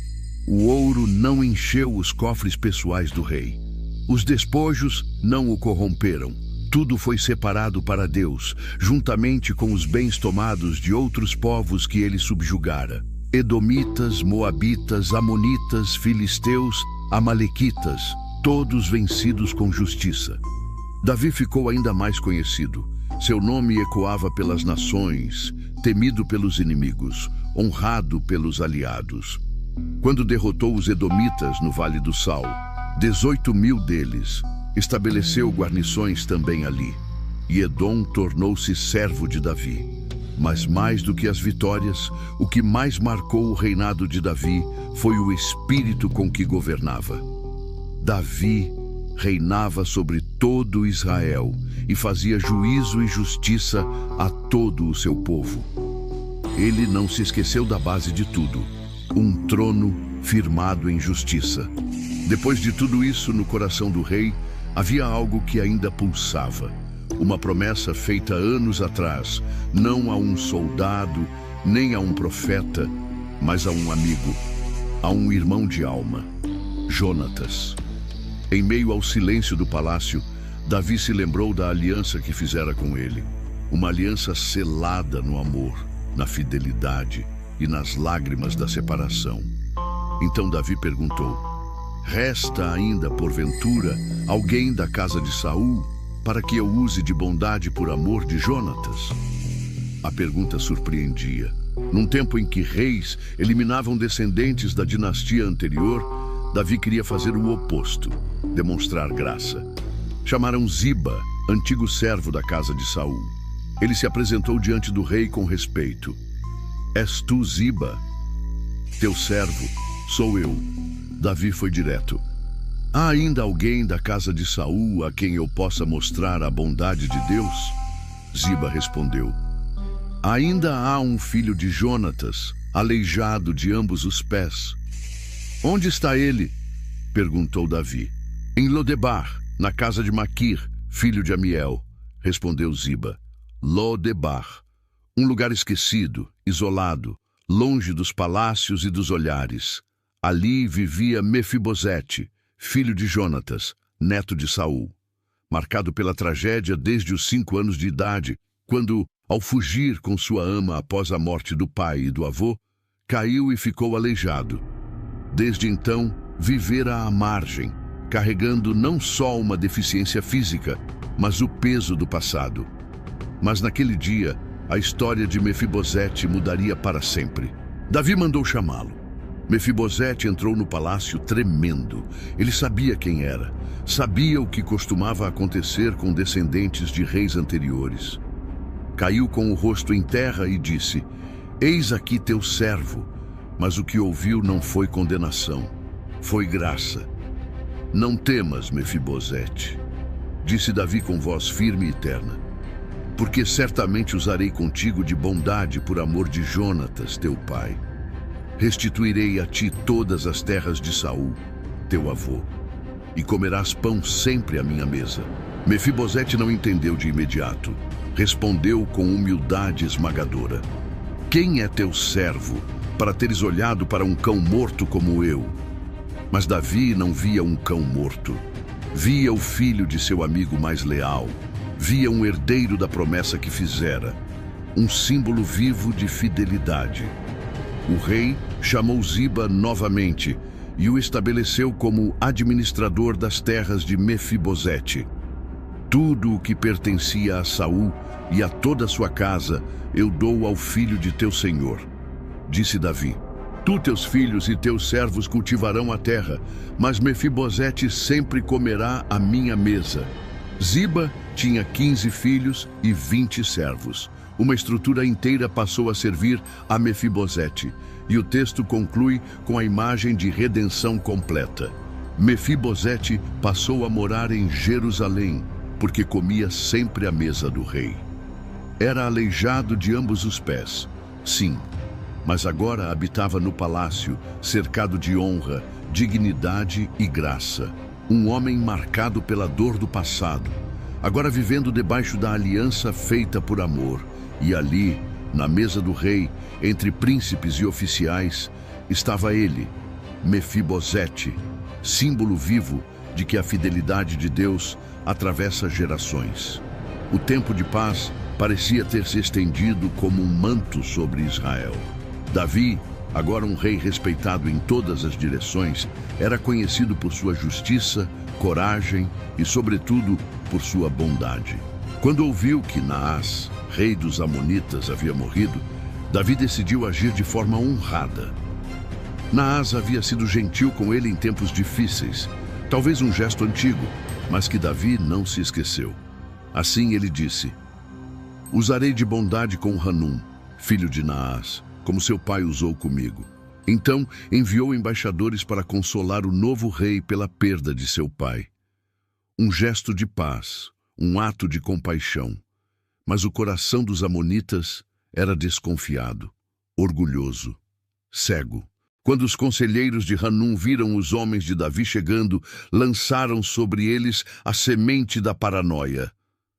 O ouro não encheu os cofres pessoais do rei. Os despojos não o corromperam. Tudo foi separado para Deus, juntamente com os bens tomados de outros povos que ele subjugara: Edomitas, Moabitas, Amonitas, Filisteus, Amalequitas, todos vencidos com justiça. Davi ficou ainda mais conhecido. Seu nome ecoava pelas nações, temido pelos inimigos, honrado pelos aliados. Quando derrotou os Edomitas no Vale do Sal, 18.000 deles, estabeleceu guarnições também ali. E Edom tornou-se servo de Davi. Mas mais do que as vitórias, o que mais marcou o reinado de Davi foi o espírito com que governava. Davi reinava sobre todo Israel e fazia juízo e justiça a todo o seu povo. Ele não se esqueceu da base de tudo: um trono firmado em justiça. Depois de tudo isso, no coração do rei, havia algo que ainda pulsava. Uma promessa feita anos atrás, não a um soldado, nem a um profeta, mas a um amigo, a um irmão de alma: Jonatas. Em meio ao silêncio do palácio, Davi se lembrou da aliança que fizera com ele. Uma aliança selada no amor, na fidelidade e nas lágrimas da separação. Então Davi perguntou: resta ainda, porventura, alguém da casa de Saul para que eu use de bondade por amor de Jonatas? A pergunta surpreendia. Num tempo em que reis eliminavam descendentes da dinastia anterior, Davi queria fazer o oposto, demonstrar graça. Chamaram Ziba, antigo servo da casa de Saul. Ele se apresentou diante do rei com respeito. És tu, Ziba? Teu servo, sou eu. Davi foi direto. Há ainda alguém da casa de Saul a quem eu possa mostrar a bondade de Deus? Ziba respondeu: ainda há um filho de Jonatas, aleijado de ambos os pés. Onde está ele? Perguntou Davi. Em Lodebar, na casa de Maquir, filho de Amiel, respondeu Ziba. Lodebar, um lugar esquecido, isolado, longe dos palácios e dos olhares. Ali vivia Mefibosete, filho de Jonatas, neto de Saul, marcado pela tragédia desde os 5 anos de idade, quando, ao fugir com sua ama após a morte do pai e do avô, caiu e ficou aleijado. Desde então, vivera à margem, carregando não só uma deficiência física, mas o peso do passado. Mas naquele dia, a história de Mefibosete mudaria para sempre. Davi mandou chamá-lo. Mefibosete entrou no palácio tremendo. Ele sabia quem era, sabia o que costumava acontecer com descendentes de reis anteriores. Caiu com o rosto em terra e disse: Eis aqui teu servo. Mas o que ouviu não foi condenação, foi graça. Não temas, Mefibosete, disse Davi com voz firme e terna, porque certamente usarei contigo de bondade por amor de Jonatas, teu pai. Restituirei a ti todas as terras de Saul, teu avô, e comerás pão sempre à minha mesa. Mefibosete não entendeu de imediato. Respondeu com humildade esmagadora: Quem é teu servo, para teres olhado para um cão morto como eu? Mas Davi não via um cão morto. Via o filho de seu amigo mais leal. Via um herdeiro da promessa que fizera. Um símbolo vivo de fidelidade. O rei chamou Ziba novamente e o estabeleceu como administrador das terras de Mefibosete. Tudo o que pertencia a Saul e a toda a sua casa eu dou ao filho de teu senhor. Disse Davi: Tu, teus filhos e teus servos cultivarão a terra, mas Mefibosete sempre comerá à minha mesa. Ziba tinha 15 filhos e 20 servos. Uma estrutura inteira passou a servir a Mefibosete, e o texto conclui com a imagem de redenção completa. Mefibosete passou a morar em Jerusalém, porque comia sempre à mesa do rei. Era aleijado de ambos os pés, sim, mas agora habitava no palácio, cercado de honra, dignidade e graça. Um homem marcado pela dor do passado, agora vivendo debaixo da aliança feita por amor. E ali, na mesa do rei, entre príncipes e oficiais, estava ele, Mefibosete, símbolo vivo de que a fidelidade de Deus atravessa gerações. O tempo de paz parecia ter se estendido como um manto sobre Israel. Davi, agora um rei respeitado em todas as direções, era conhecido por sua justiça, coragem e, sobretudo, por sua bondade. Quando ouviu que Naás, rei dos Amonitas, havia morrido, Davi decidiu agir de forma honrada. Naás havia sido gentil com ele em tempos difíceis, talvez um gesto antigo, mas que Davi não se esqueceu. Assim ele disse: Usarei de bondade com Hanum, filho de Naás, como seu pai usou comigo. Então enviou embaixadores para consolar o novo rei pela perda de seu pai. Um gesto de paz, um ato de compaixão. Mas o coração dos amonitas era desconfiado, orgulhoso, cego. Quando os conselheiros de Hanum viram os homens de Davi chegando, lançaram sobre eles a semente da paranoia.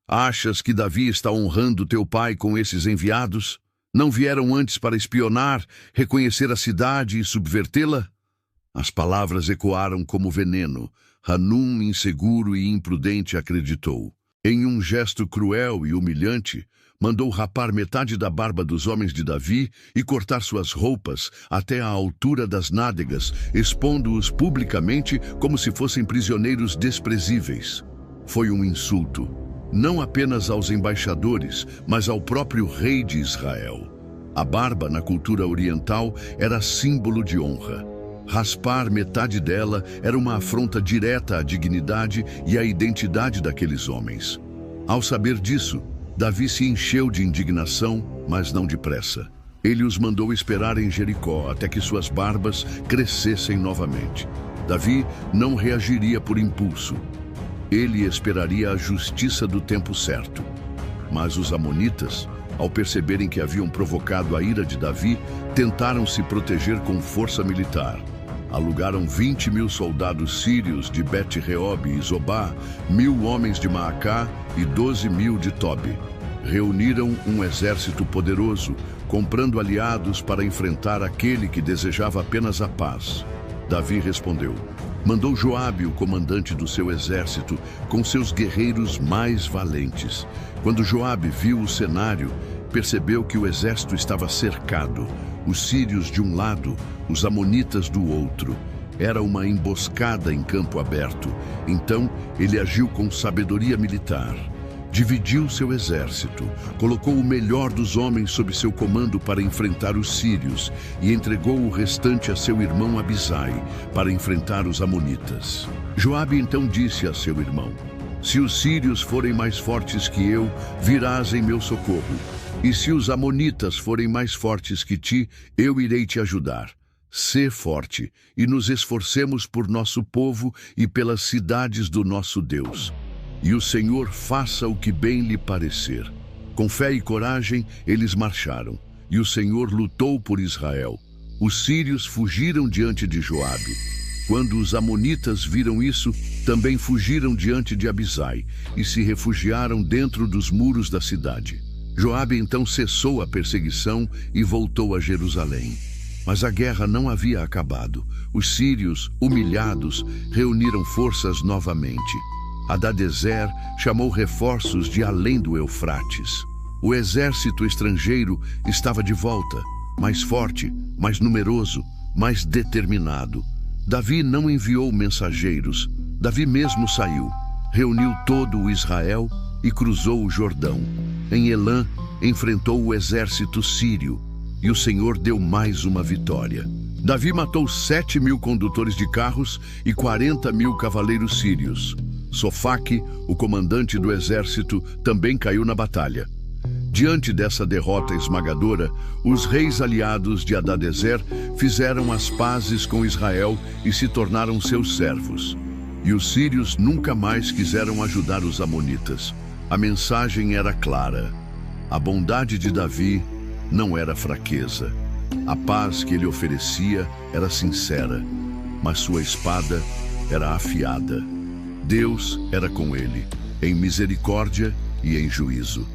Achas que Davi está honrando teu pai com esses enviados? Não vieram antes para espionar, reconhecer a cidade e subvertê-la? As palavras ecoaram como veneno. Hanum, inseguro e imprudente, acreditou. Em um gesto cruel e humilhante, mandou rapar metade da barba dos homens de Davi e cortar suas roupas até a altura das nádegas, expondo-os publicamente como se fossem prisioneiros desprezíveis. Foi um insulto, não apenas aos embaixadores, mas ao próprio rei de Israel. A barba, na cultura oriental, era símbolo de honra. Raspar metade dela era uma afronta direta à dignidade e à identidade daqueles homens. Ao saber disso, Davi se encheu de indignação, mas não depressa. Ele os mandou esperar em Jericó até que suas barbas crescessem novamente. Davi não reagiria por impulso. Ele esperaria a justiça do tempo certo. Mas os amonitas, ao perceberem que haviam provocado a ira de Davi, tentaram se proteger com força militar. Alugaram 20.000 soldados sírios de Bet-Reob e Zobá, 1.000 homens de Maacá e 12.000 de Tobi. Reuniram um exército poderoso, comprando aliados para enfrentar aquele que desejava apenas a paz. Davi respondeu. Mandou Joabe, o comandante do seu exército, com seus guerreiros mais valentes. Quando Joabe viu o cenário, percebeu que o exército estava cercado, os sírios de um lado, os amonitas do outro. Era uma emboscada em campo aberto. Então ele agiu com sabedoria militar. Dividiu seu exército, colocou o melhor dos homens sob seu comando para enfrentar os sírios e entregou o restante a seu irmão Abisai para enfrentar os amonitas. Joabe então disse a seu irmão: Se os sírios forem mais fortes que eu, virás em meu socorro. E se os amonitas forem mais fortes que ti, eu irei te ajudar. Sê forte, e nos esforcemos por nosso povo e pelas cidades do nosso Deus. E o Senhor faça o que bem lhe parecer. Com fé e coragem, eles marcharam, e o Senhor lutou por Israel. Os sírios fugiram diante de Joabe. Quando os amonitas viram isso, também fugiram diante de Abisai e se refugiaram dentro dos muros da cidade. Joabe então cessou a perseguição e voltou a Jerusalém. Mas a guerra não havia acabado. Os sírios, humilhados, reuniram forças novamente. Hadadezer chamou reforços de além do Eufrates. O exército estrangeiro estava de volta, mais forte, mais numeroso, mais determinado. Davi não enviou mensageiros. Davi mesmo saiu, reuniu todo o Israel e cruzou o Jordão. Em Elã, enfrentou o exército sírio, e o Senhor deu mais uma vitória. Davi matou 7.000 condutores de carros e 40.000 cavaleiros sírios. Sofaque, o comandante do exército, também caiu na batalha. Diante dessa derrota esmagadora, os reis aliados de Hadadezer fizeram as pazes com Israel e se tornaram seus servos. E os sírios nunca mais quiseram ajudar os amonitas. A mensagem era clara. A bondade de Davi não era fraqueza. A paz que ele oferecia era sincera, mas sua espada era afiada. Deus era com ele, em misericórdia e em juízo.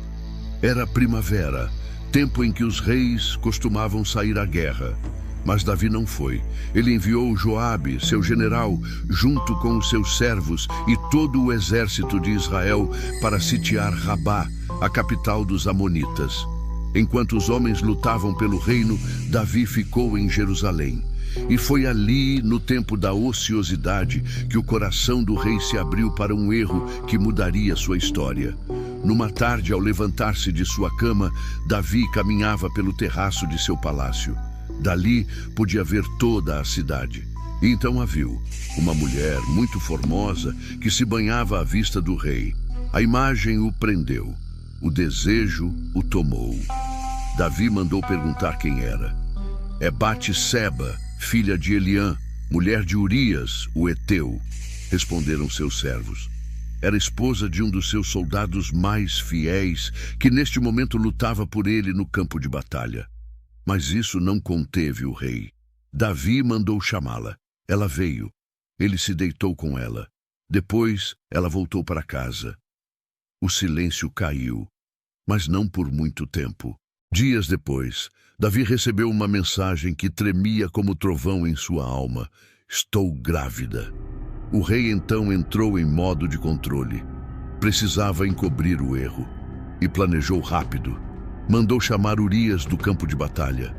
Era primavera, tempo em que os reis costumavam sair à guerra. Mas Davi não foi. Ele enviou Joabe, seu general, junto com os seus servos e todo o exército de Israel para sitiar Rabá, a capital dos amonitas. Enquanto os homens lutavam pelo reino, Davi ficou em Jerusalém. E foi ali, no tempo da ociosidade, que o coração do rei se abriu para um erro que mudaria sua história. Numa tarde, ao levantar-se de sua cama, Davi caminhava pelo terraço de seu palácio. Dali podia ver toda a cidade. E então a viu, uma mulher muito formosa que se banhava à vista do rei. A imagem o prendeu. O desejo o tomou. Davi mandou perguntar quem era. É Batseba, filha de Eliã, mulher de Urias, o heteu, responderam seus servos. Era esposa de um dos seus soldados mais fiéis, que neste momento lutava por ele no campo de batalha. Mas isso não conteve o rei. Davi mandou chamá-la. Ela veio. Ele se deitou com ela. Depois, ela voltou para casa. O silêncio caiu, mas não por muito tempo. Dias depois, Davi recebeu uma mensagem que tremia como trovão em sua alma. Estou grávida. O rei então entrou em modo de controle. Precisava encobrir o erro. E planejou rápido. Mandou chamar Urias do campo de batalha.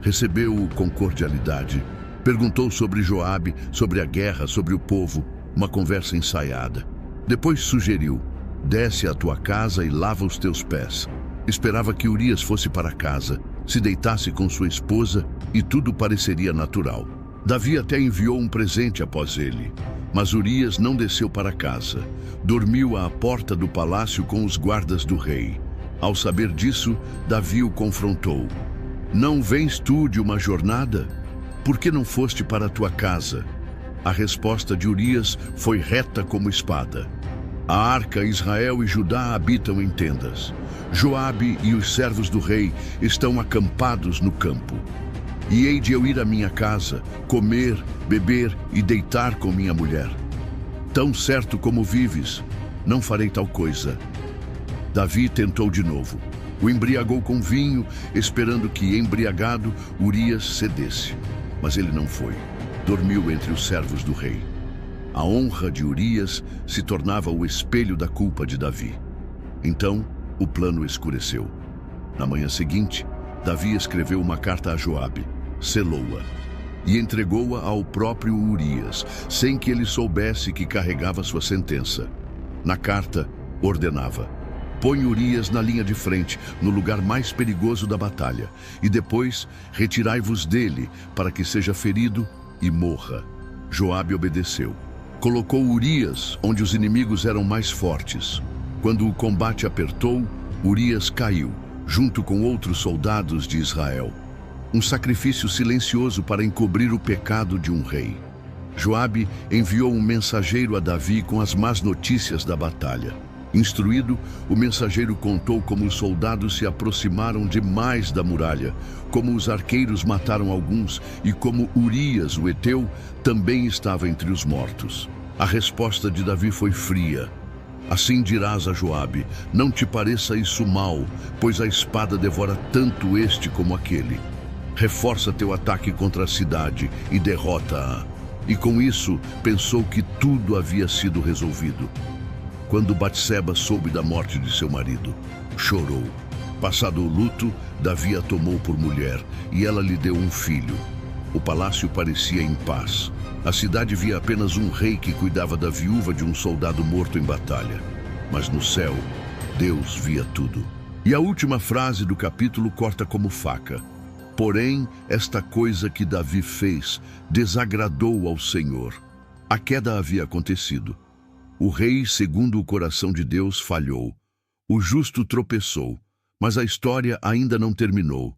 Recebeu-o com cordialidade. Perguntou sobre Joabe, sobre a guerra, sobre o povo. Uma conversa ensaiada. Depois sugeriu: desce à tua casa e lava os teus pés. Esperava que Urias fosse para casa, se deitasse com sua esposa e tudo pareceria natural. Davi até enviou um presente após ele. Mas Urias não desceu para casa. Dormiu à porta do palácio com os guardas do rei. Ao saber disso, Davi o confrontou. Não vens tu de uma jornada? Por que não foste para a tua casa? A resposta de Urias foi reta como espada. A arca, Israel e Judá habitam em tendas. Joabe e os servos do rei estão acampados no campo. E hei de eu ir à minha casa, comer, beber e deitar com minha mulher. Tão certo como vives, não farei tal coisa. Davi tentou de novo. O embriagou com vinho, esperando que, embriagado, Urias cedesse. Mas ele não foi. Dormiu entre os servos do rei. A honra de Urias se tornava o espelho da culpa de Davi. Então, o plano escureceu. Na manhã seguinte, Davi escreveu uma carta a Joabe, selou-a e entregou-a ao próprio Urias, sem que ele soubesse que carregava sua sentença. Na carta, ordenava: põe Urias na linha de frente, no lugar mais perigoso da batalha, e depois retirai-vos dele, para que seja ferido e morra. Joabe obedeceu. Colocou Urias onde os inimigos eram mais fortes. Quando o combate apertou, Urias caiu, junto com outros soldados de Israel. Um sacrifício silencioso para encobrir o pecado de um rei. Joabe enviou um mensageiro a Davi com as más notícias da batalha. Instruído, o mensageiro contou como os soldados se aproximaram demais da muralha, como os arqueiros mataram alguns e como Urias, o heteu, também estava entre os mortos. A resposta de Davi foi fria. Assim dirás a Joabe: não te pareça isso mal, pois a espada devora tanto este como aquele. Reforça teu ataque contra a cidade e derrota-a. E com isso pensou que tudo havia sido resolvido. Quando Batseba soube da morte de seu marido, chorou. Passado o luto, Davi a tomou por mulher e ela lhe deu um filho. O palácio parecia em paz. A cidade via apenas um rei que cuidava da viúva de um soldado morto em batalha. Mas no céu, Deus via tudo. E a última frase do capítulo corta como faca. Porém, esta coisa que Davi fez desagradou ao Senhor. A queda havia acontecido. O rei, segundo o coração de Deus, falhou. O justo tropeçou, mas a história ainda não terminou.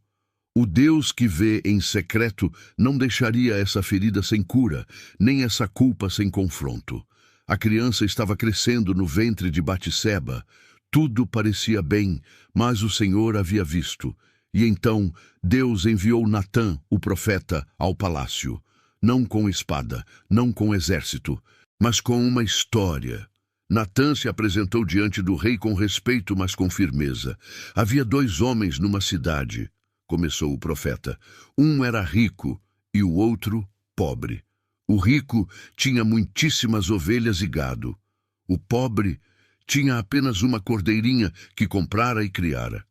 O Deus que vê em secreto não deixaria essa ferida sem cura, nem essa culpa sem confronto. A criança estava crescendo no ventre de Batseba. Tudo parecia bem, mas o Senhor havia visto. E então Deus enviou Natã, o profeta, ao palácio. Não com espada, não com exército, mas com uma história. Natã se apresentou diante do rei com respeito, mas com firmeza. Havia 2 homens numa cidade, começou o profeta. Um era rico e o outro pobre. O rico tinha muitíssimas ovelhas e gado. O pobre tinha apenas uma cordeirinha que comprara e criara.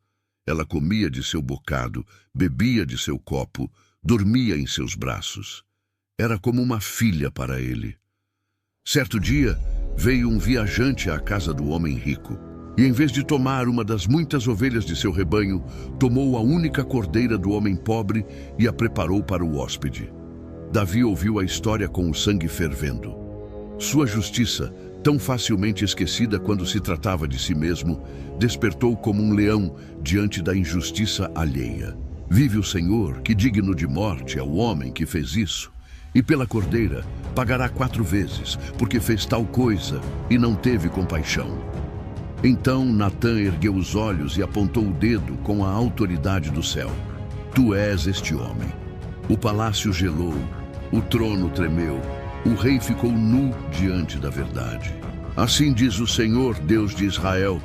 Ela comia de seu bocado, bebia de seu copo, dormia em seus braços. Era como uma filha para ele. Certo dia, veio um viajante à casa do homem rico, e em vez de tomar uma das muitas ovelhas de seu rebanho, tomou a única cordeira do homem pobre e a preparou para o hóspede. Davi ouviu a história com o sangue fervendo. Sua justiça, tão facilmente esquecida quando se tratava de si mesmo, despertou como um leão diante da injustiça alheia. Vive o Senhor, que digno de morte é o homem que fez isso. E pela cordeira pagará 4 vezes, porque fez tal coisa e não teve compaixão. Então Natã ergueu os olhos e apontou o dedo com a autoridade do céu. Tu és este homem. O palácio gelou, o trono tremeu, o rei ficou nu diante da verdade. Assim diz o Senhor, Deus de Israel: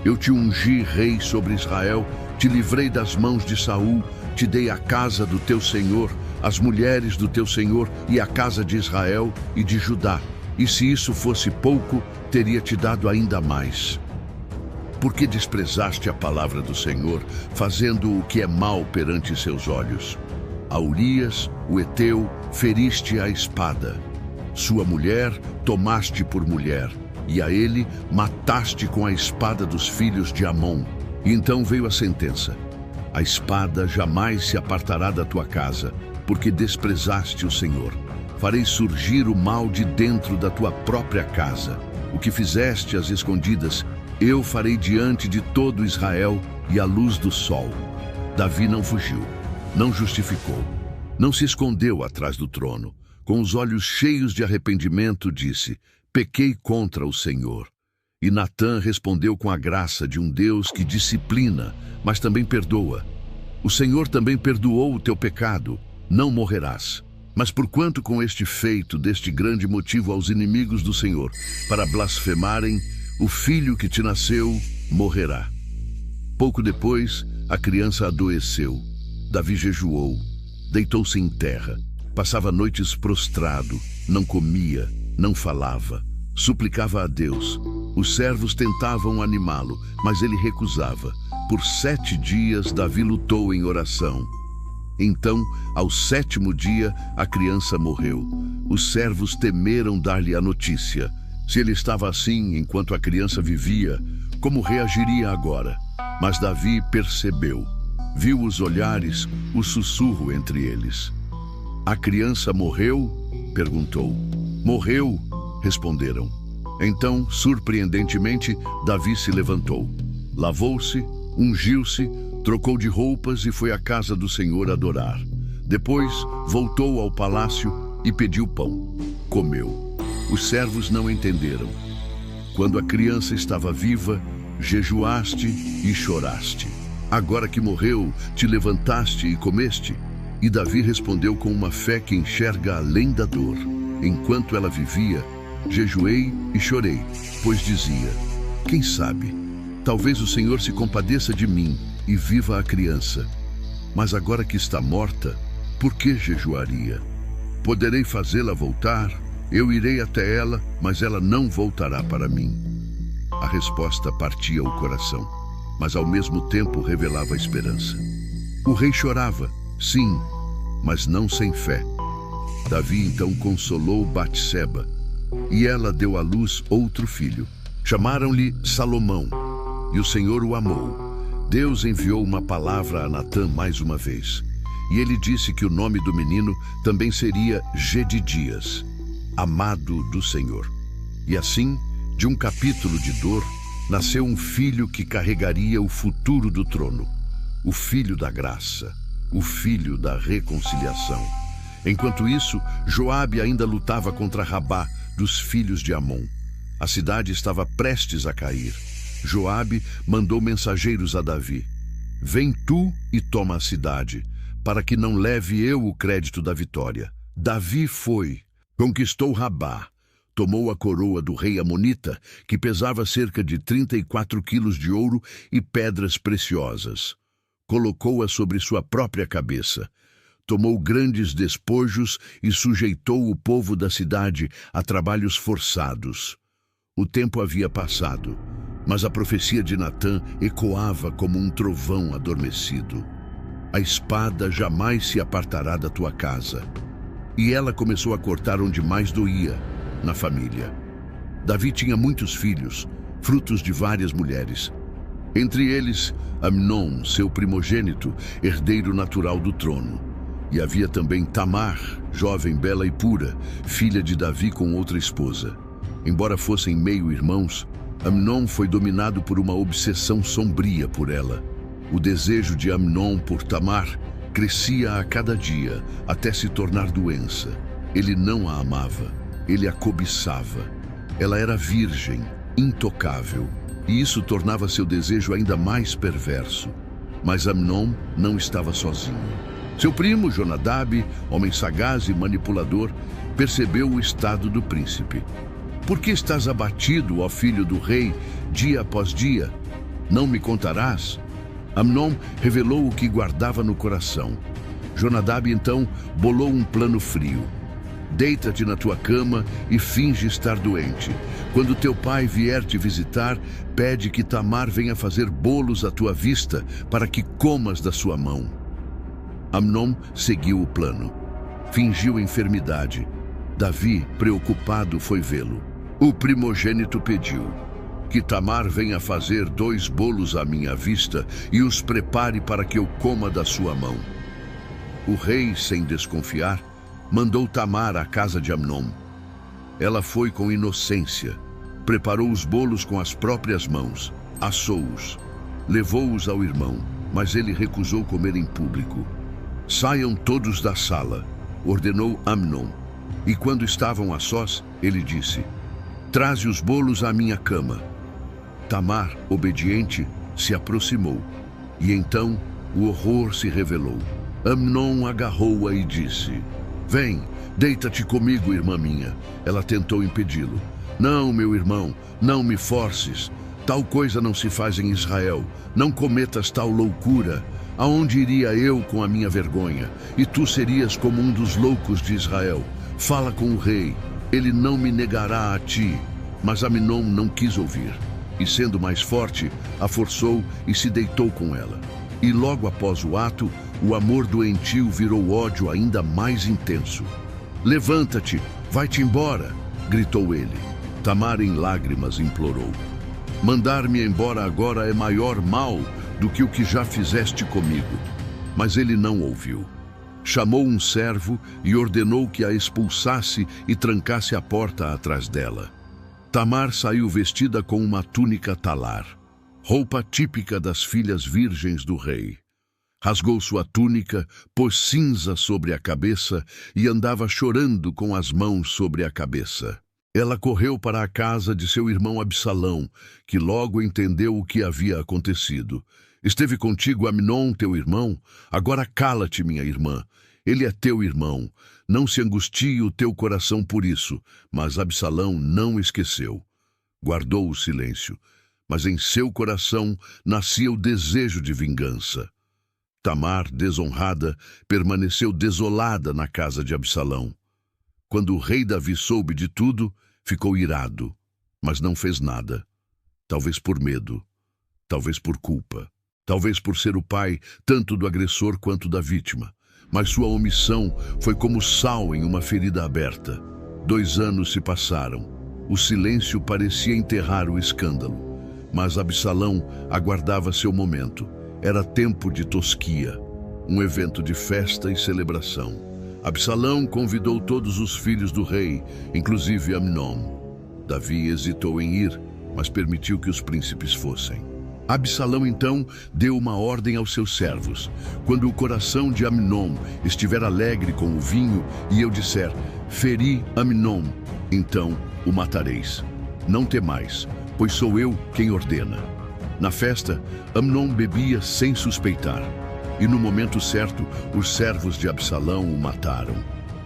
eu te ungi rei sobre Israel, te livrei das mãos de Saul, te dei a casa do teu Senhor, as mulheres do teu Senhor e a casa de Israel e de Judá. E se isso fosse pouco, teria te dado ainda mais. Porque desprezaste a palavra do Senhor, fazendo o que é mal perante seus olhos? A Urias, o heteu, feriste à espada. Sua mulher tomaste por mulher, e a ele mataste com a espada dos filhos de Amon. E então veio a sentença: a espada jamais se apartará da tua casa, porque desprezaste o Senhor. Farei surgir o mal de dentro da tua própria casa. O que fizeste às escondidas, eu farei diante de todo Israel e à luz do sol. Davi não fugiu, não justificou, não se escondeu atrás do trono. Com os olhos cheios de arrependimento, disse: pequei contra o Senhor. E Natã respondeu com a graça de um Deus que disciplina, mas também perdoa. O Senhor também perdoou o teu pecado. Não morrerás. Mas porquanto com este feito deste grande motivo aos inimigos do Senhor, para blasfemarem, o filho que te nasceu morrerá. Pouco depois, a criança adoeceu. Davi jejuou, deitou-se em terra, passava noites prostrado, não comia, não falava, suplicava a Deus. Os servos tentavam animá-lo, mas ele recusava. Por 7 dias Davi lutou em oração. Então, ao 7º dia, a criança morreu. Os servos temeram dar-lhe a notícia. Se ele estava assim enquanto a criança vivia, como reagiria agora? Mas Davi percebeu. Viu os olhares, o sussurro entre eles. A criança morreu? Perguntou. Morreu, responderam. Então, surpreendentemente, Davi se levantou. Lavou-se, ungiu-se, trocou de roupas e foi à casa do Senhor adorar. Depois, voltou ao palácio e pediu pão. Comeu. Os servos não entenderam. Quando a criança estava viva, jejuaste e choraste. Agora que morreu, te levantaste e comeste? E Davi respondeu com uma fé que enxerga além da dor. Enquanto ela vivia, jejuei e chorei, pois dizia: quem sabe, talvez o Senhor se compadeça de mim e viva a criança. Mas agora que está morta, por que jejuaria? Poderei fazê-la voltar? Eu irei até ela, mas ela não voltará para mim. A resposta partia o coração, mas ao mesmo tempo revelava esperança. O rei chorava, sim, mas não sem fé. Davi então consolou Batseba, e ela deu à luz outro filho. Chamaram-lhe Salomão, e o Senhor o amou. Deus enviou uma palavra a Natã mais uma vez, e ele disse que o nome do menino também seria Gedidias, amado do Senhor. E assim, de um capítulo de dor, nasceu um filho que carregaria o futuro do trono, o filho da graça, o filho da reconciliação. Enquanto isso, Joabe ainda lutava contra Rabá, dos filhos de Amon. A cidade estava prestes a cair. Joabe mandou mensageiros a Davi: vem tu e toma a cidade, para que não leve eu o crédito da vitória. Davi foi, conquistou Rabá, tomou a coroa do rei amonita, que pesava cerca de 34 quilos de ouro e pedras preciosas. Colocou-a sobre sua própria cabeça. Tomou grandes despojos e sujeitou o povo da cidade a trabalhos forçados. O tempo havia passado, mas a profecia de Natã ecoava como um trovão adormecido. A espada jamais se apartará da tua casa. E ela começou a cortar onde mais doía, na família. Davi tinha muitos filhos, frutos de várias mulheres. Entre eles, Amnon, seu primogênito, herdeiro natural do trono. E havia também Tamar, jovem, bela e pura, filha de Davi com outra esposa. Embora fossem meio-irmãos, Amnon foi dominado por uma obsessão sombria por ela. O desejo de Amnon por Tamar crescia a cada dia, até se tornar doença. Ele não a amava, ele a cobiçava. Ela era virgem, intocável, e isso tornava seu desejo ainda mais perverso. Mas Amnon não estava sozinho. Seu primo, Jonadab, homem sagaz e manipulador, percebeu o estado do príncipe. Por que estás abatido, ó filho do rei, dia após dia? Não me contarás? Amnon revelou o que guardava no coração. Jonadab então bolou um plano frio. Deita-te na tua cama e finge estar doente. Quando teu pai vier te visitar, pede que Tamar venha fazer bolos à tua vista, para que comas da sua mão. Amnon seguiu o plano. Fingiu enfermidade. Davi, preocupado, foi vê-lo. O primogênito pediu que Tamar venha fazer 2 bolos à minha vista e os prepare para que eu coma da sua mão. O rei, sem desconfiar, mandou Tamar à casa de Amnon. Ela foi com inocência, preparou os bolos com as próprias mãos, assou-os, levou-os ao irmão, mas ele recusou comer em público. Saiam todos da sala, ordenou Amnon. E quando estavam a sós, ele disse: traze os bolos à minha cama. Tamar, obediente, se aproximou. E então o horror se revelou. Amnon agarrou-a e disse: vem, deita-te comigo, irmã minha. Ela tentou impedi-lo. Não, meu irmão, não me forces. Tal coisa não se faz em Israel. Não cometas tal loucura. Aonde iria eu com a minha vergonha? E tu serias como um dos loucos de Israel. Fala com o rei, ele não me negará a ti. Mas Amnon não quis ouvir, e sendo mais forte, a forçou e se deitou com ela. E logo após o ato, o amor doentio virou ódio ainda mais intenso. Levanta-te, vai-te embora, gritou ele. Tamar em lágrimas implorou. Mandar-me embora agora é maior mal do que o que já fizeste comigo. Mas ele não ouviu. Chamou um servo e ordenou que a expulsasse e trancasse a porta atrás dela. Tamar saiu vestida com uma túnica talar, roupa típica das filhas virgens do rei. Rasgou sua túnica, pôs cinza sobre a cabeça e andava chorando com as mãos sobre a cabeça. Ela correu para a casa de seu irmão Absalão, que logo entendeu o que havia acontecido. Esteve contigo Amnon, teu irmão? Agora cala-te, minha irmã. Ele é teu irmão. Não se angustie o teu coração por isso. Mas Absalão não esqueceu. Guardou o silêncio, mas em seu coração nascia o desejo de vingança. Tamar, desonrada, permaneceu desolada na casa de Absalão. Quando o rei Davi soube de tudo, ficou irado, mas não fez nada. Talvez por medo, talvez por culpa, talvez por ser o pai tanto do agressor quanto da vítima. Mas sua omissão foi como sal em uma ferida aberta. 2 anos se passaram. O silêncio parecia enterrar o escândalo. Mas Absalão aguardava seu momento. Era tempo de tosquia, um evento de festa e celebração. Absalão convidou todos os filhos do rei, inclusive Amnon. Davi hesitou em ir, mas permitiu que os príncipes fossem. Absalão então deu uma ordem aos seus servos: quando o coração de Amnon estiver alegre com o vinho e eu disser, feri Amnon, então o matareis. Não temais, pois sou eu quem ordena. Na festa, Amnon bebia sem suspeitar, e no momento certo, os servos de Absalão o mataram.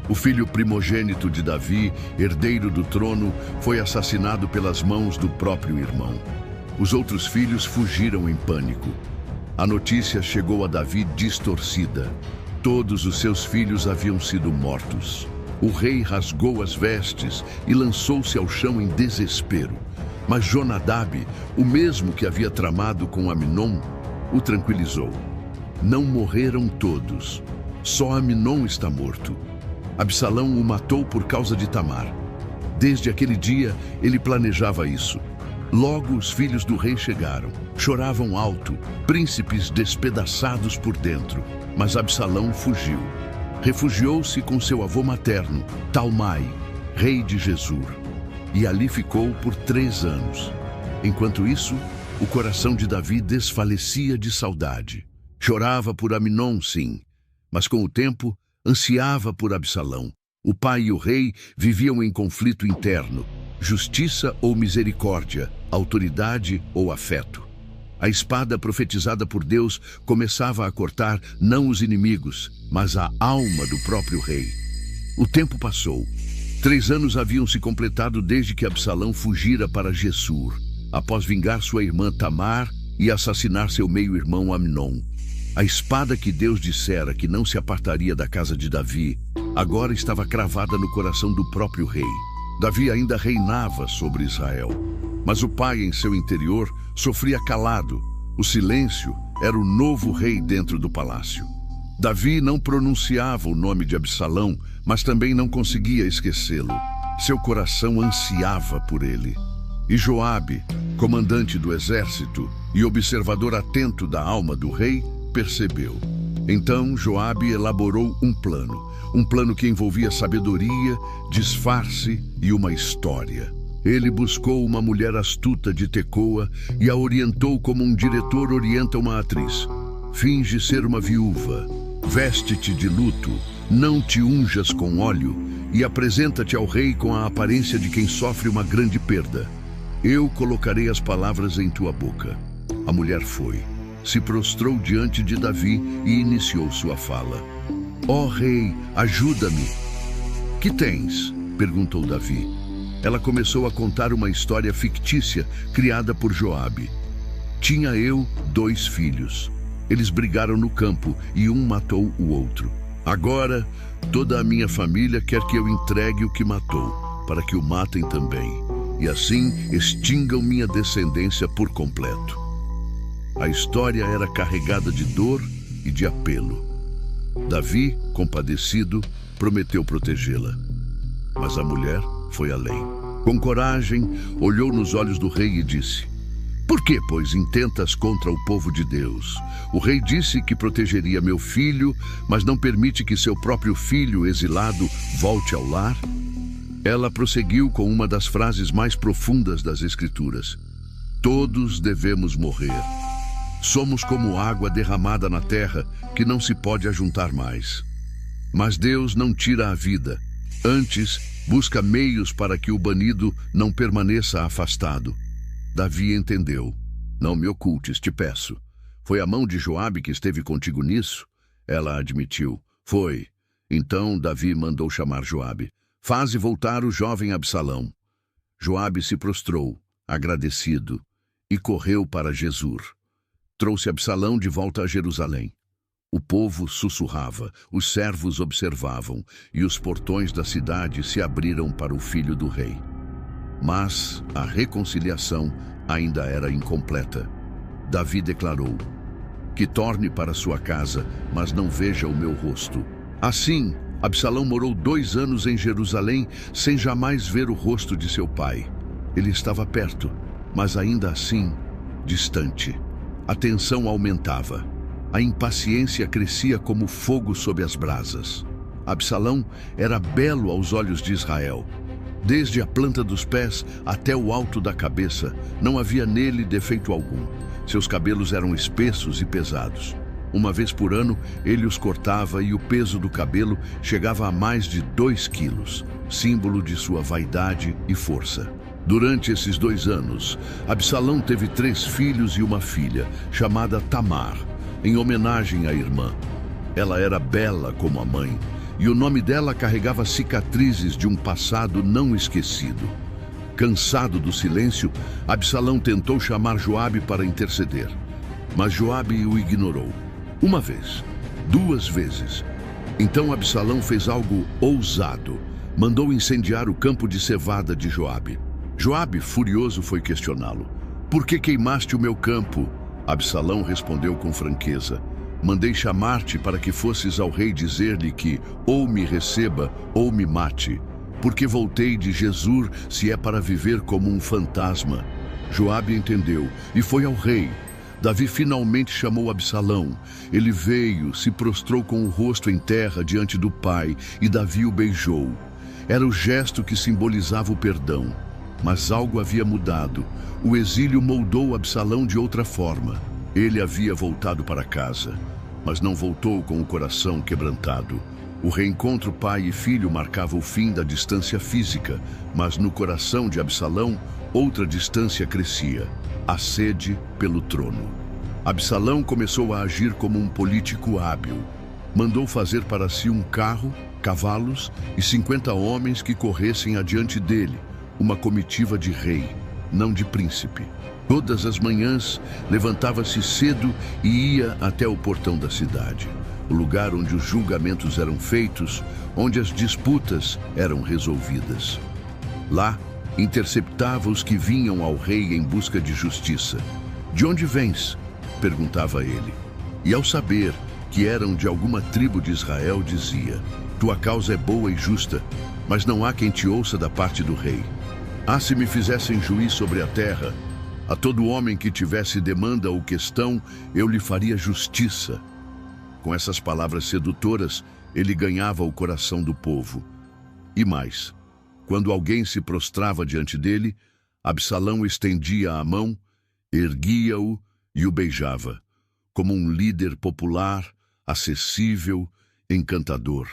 O filho primogênito de Davi, herdeiro do trono, foi assassinado pelas mãos do próprio irmão. Os outros filhos fugiram em pânico. A notícia chegou a Davi distorcida. Todos os seus filhos haviam sido mortos. O rei rasgou as vestes e lançou-se ao chão em desespero. Mas Jonadab, o mesmo que havia tramado com Amnon, o tranquilizou. Não morreram todos. Só Amnon está morto. Absalão o matou por causa de Tamar. Desde aquele dia, ele planejava isso. Logo os filhos do rei chegaram. Choravam alto, príncipes despedaçados por dentro. Mas Absalão fugiu. Refugiou-se com seu avô materno, Talmai, rei de Gesur. E ali ficou por 3 anos. Enquanto isso, o coração de Davi desfalecia de saudade. Chorava por Amnon, sim, mas com o tempo ansiava por Absalão. O pai e o rei viviam em conflito interno, justiça ou misericórdia, autoridade ou afeto. A espada profetizada por Deus começava a cortar não os inimigos, mas a alma do próprio rei. O tempo passou. 3 anos haviam se completado desde que Absalão fugira para Gesur, após vingar sua irmã Tamar e assassinar seu meio-irmão Amnon. A espada que Deus dissera que não se apartaria da casa de Davi, agora estava cravada no coração do próprio rei. Davi ainda reinava sobre Israel, mas o pai em seu interior sofria calado. O silêncio era o novo rei dentro do palácio. Davi não pronunciava o nome de Absalão, mas também não conseguia esquecê-lo. Seu coração ansiava por ele. E Joabe, comandante do exército e observador atento da alma do rei, percebeu. Então Joabe elaborou um plano que envolvia sabedoria, disfarce e uma história. Ele buscou uma mulher astuta de Tecoa e a orientou como um diretor orienta uma atriz. Finge ser uma viúva, veste-te de luto, não te unjas com óleo e apresenta-te ao rei com a aparência de quem sofre uma grande perda. Eu colocarei as palavras em tua boca. A mulher foi, se prostrou diante de Davi e iniciou sua fala. Ó rei, ajuda-me. Que tens? Perguntou Davi. Ela começou a contar uma história fictícia criada por Joabe. Tinha eu 2 filhos. Eles brigaram no campo e um matou o outro. Agora, toda a minha família quer que eu entregue o que matou, para que o matem também, e assim extingam minha descendência por completo. A história era carregada de dor e de apelo. Davi, compadecido, prometeu protegê-la. Mas a mulher foi além. Com coragem, olhou nos olhos do rei e disse: Por que, pois, intentas contra o povo de Deus? O rei disse que protegeria meu filho, mas não permite que seu próprio filho, exilado, volte ao lar? Ela prosseguiu com uma das frases mais profundas das Escrituras. Todos devemos morrer. Somos como água derramada na terra, que não se pode ajuntar mais. Mas Deus não tira a vida. Antes, busca meios para que o banido não permaneça afastado. Davi entendeu. Não me ocultes, te peço. Foi a mão de Joabe que esteve contigo nisso? Ela admitiu. Foi. Então Davi mandou chamar Joabe. Faze voltar o jovem Absalão. Joabe se prostrou, agradecido, e correu para Jesur. Trouxe Absalão de volta a Jerusalém. O povo sussurrava, os servos observavam, e os portões da cidade se abriram para o filho do rei. Mas a reconciliação ainda era incompleta. Davi declarou: que torne para sua casa, mas não veja o meu rosto. Assim, Absalão morou 2 anos em Jerusalém, sem jamais ver o rosto de seu pai. Ele estava perto, mas ainda assim, distante. A tensão aumentava. A impaciência crescia como fogo sob as brasas. Absalão era belo aos olhos de Israel. Desde a planta dos pés até o alto da cabeça, não havia nele defeito algum. Seus cabelos eram espessos e pesados. Uma vez por ano, ele os cortava e o peso do cabelo chegava a mais de 2 quilos, símbolo de sua vaidade e força. Durante esses 2 anos, Absalão teve 3 filhos e uma filha, chamada Tamar, em homenagem à irmã. Ela era bela como a mãe, e o nome dela carregava cicatrizes de um passado não esquecido. Cansado do silêncio, Absalão tentou chamar Joabe para interceder, mas Joabe o ignorou. 1 vez, 2 vezes. Então Absalão fez algo ousado. Mandou incendiar o campo de cevada de Joabe. Joabe, furioso, foi questioná-lo. Por que queimaste o meu campo? Absalão respondeu com franqueza. Mandei chamar-te para que fosses ao rei dizer-lhe que ou me receba ou me mate, porque voltei de Jesur se é para viver como um fantasma. Joabe entendeu e foi ao rei. Davi finalmente chamou Absalão. Ele veio, se prostrou com o rosto em terra diante do pai, e Davi o beijou. Era o gesto que simbolizava o perdão. Mas algo havia mudado. O exílio moldou Absalão de outra forma. Ele havia voltado para casa, mas não voltou com o coração quebrantado. O reencontro pai e filho marcava o fim da distância física, mas no coração de Absalão, outra distância crescia: a sede pelo trono. Absalão começou a agir como um político hábil. Mandou fazer para si um carro, cavalos e 50 homens que corressem adiante dele, uma comitiva de rei, não de príncipe. Todas as manhãs, levantava-se cedo e ia até o portão da cidade, o lugar onde os julgamentos eram feitos, onde as disputas eram resolvidas. Lá, interceptava os que vinham ao rei em busca de justiça. De onde vens? Perguntava ele. E ao saber que eram de alguma tribo de Israel, dizia: tua causa é boa e justa, mas não há quem te ouça da parte do rei. Ah, se me fizessem juiz sobre a terra, a todo homem que tivesse demanda ou questão, eu lhe faria justiça. Com essas palavras sedutoras, ele ganhava o coração do povo. E mais, quando alguém se prostrava diante dele, Absalão estendia a mão, erguia-o e o beijava, como um líder popular, acessível, encantador.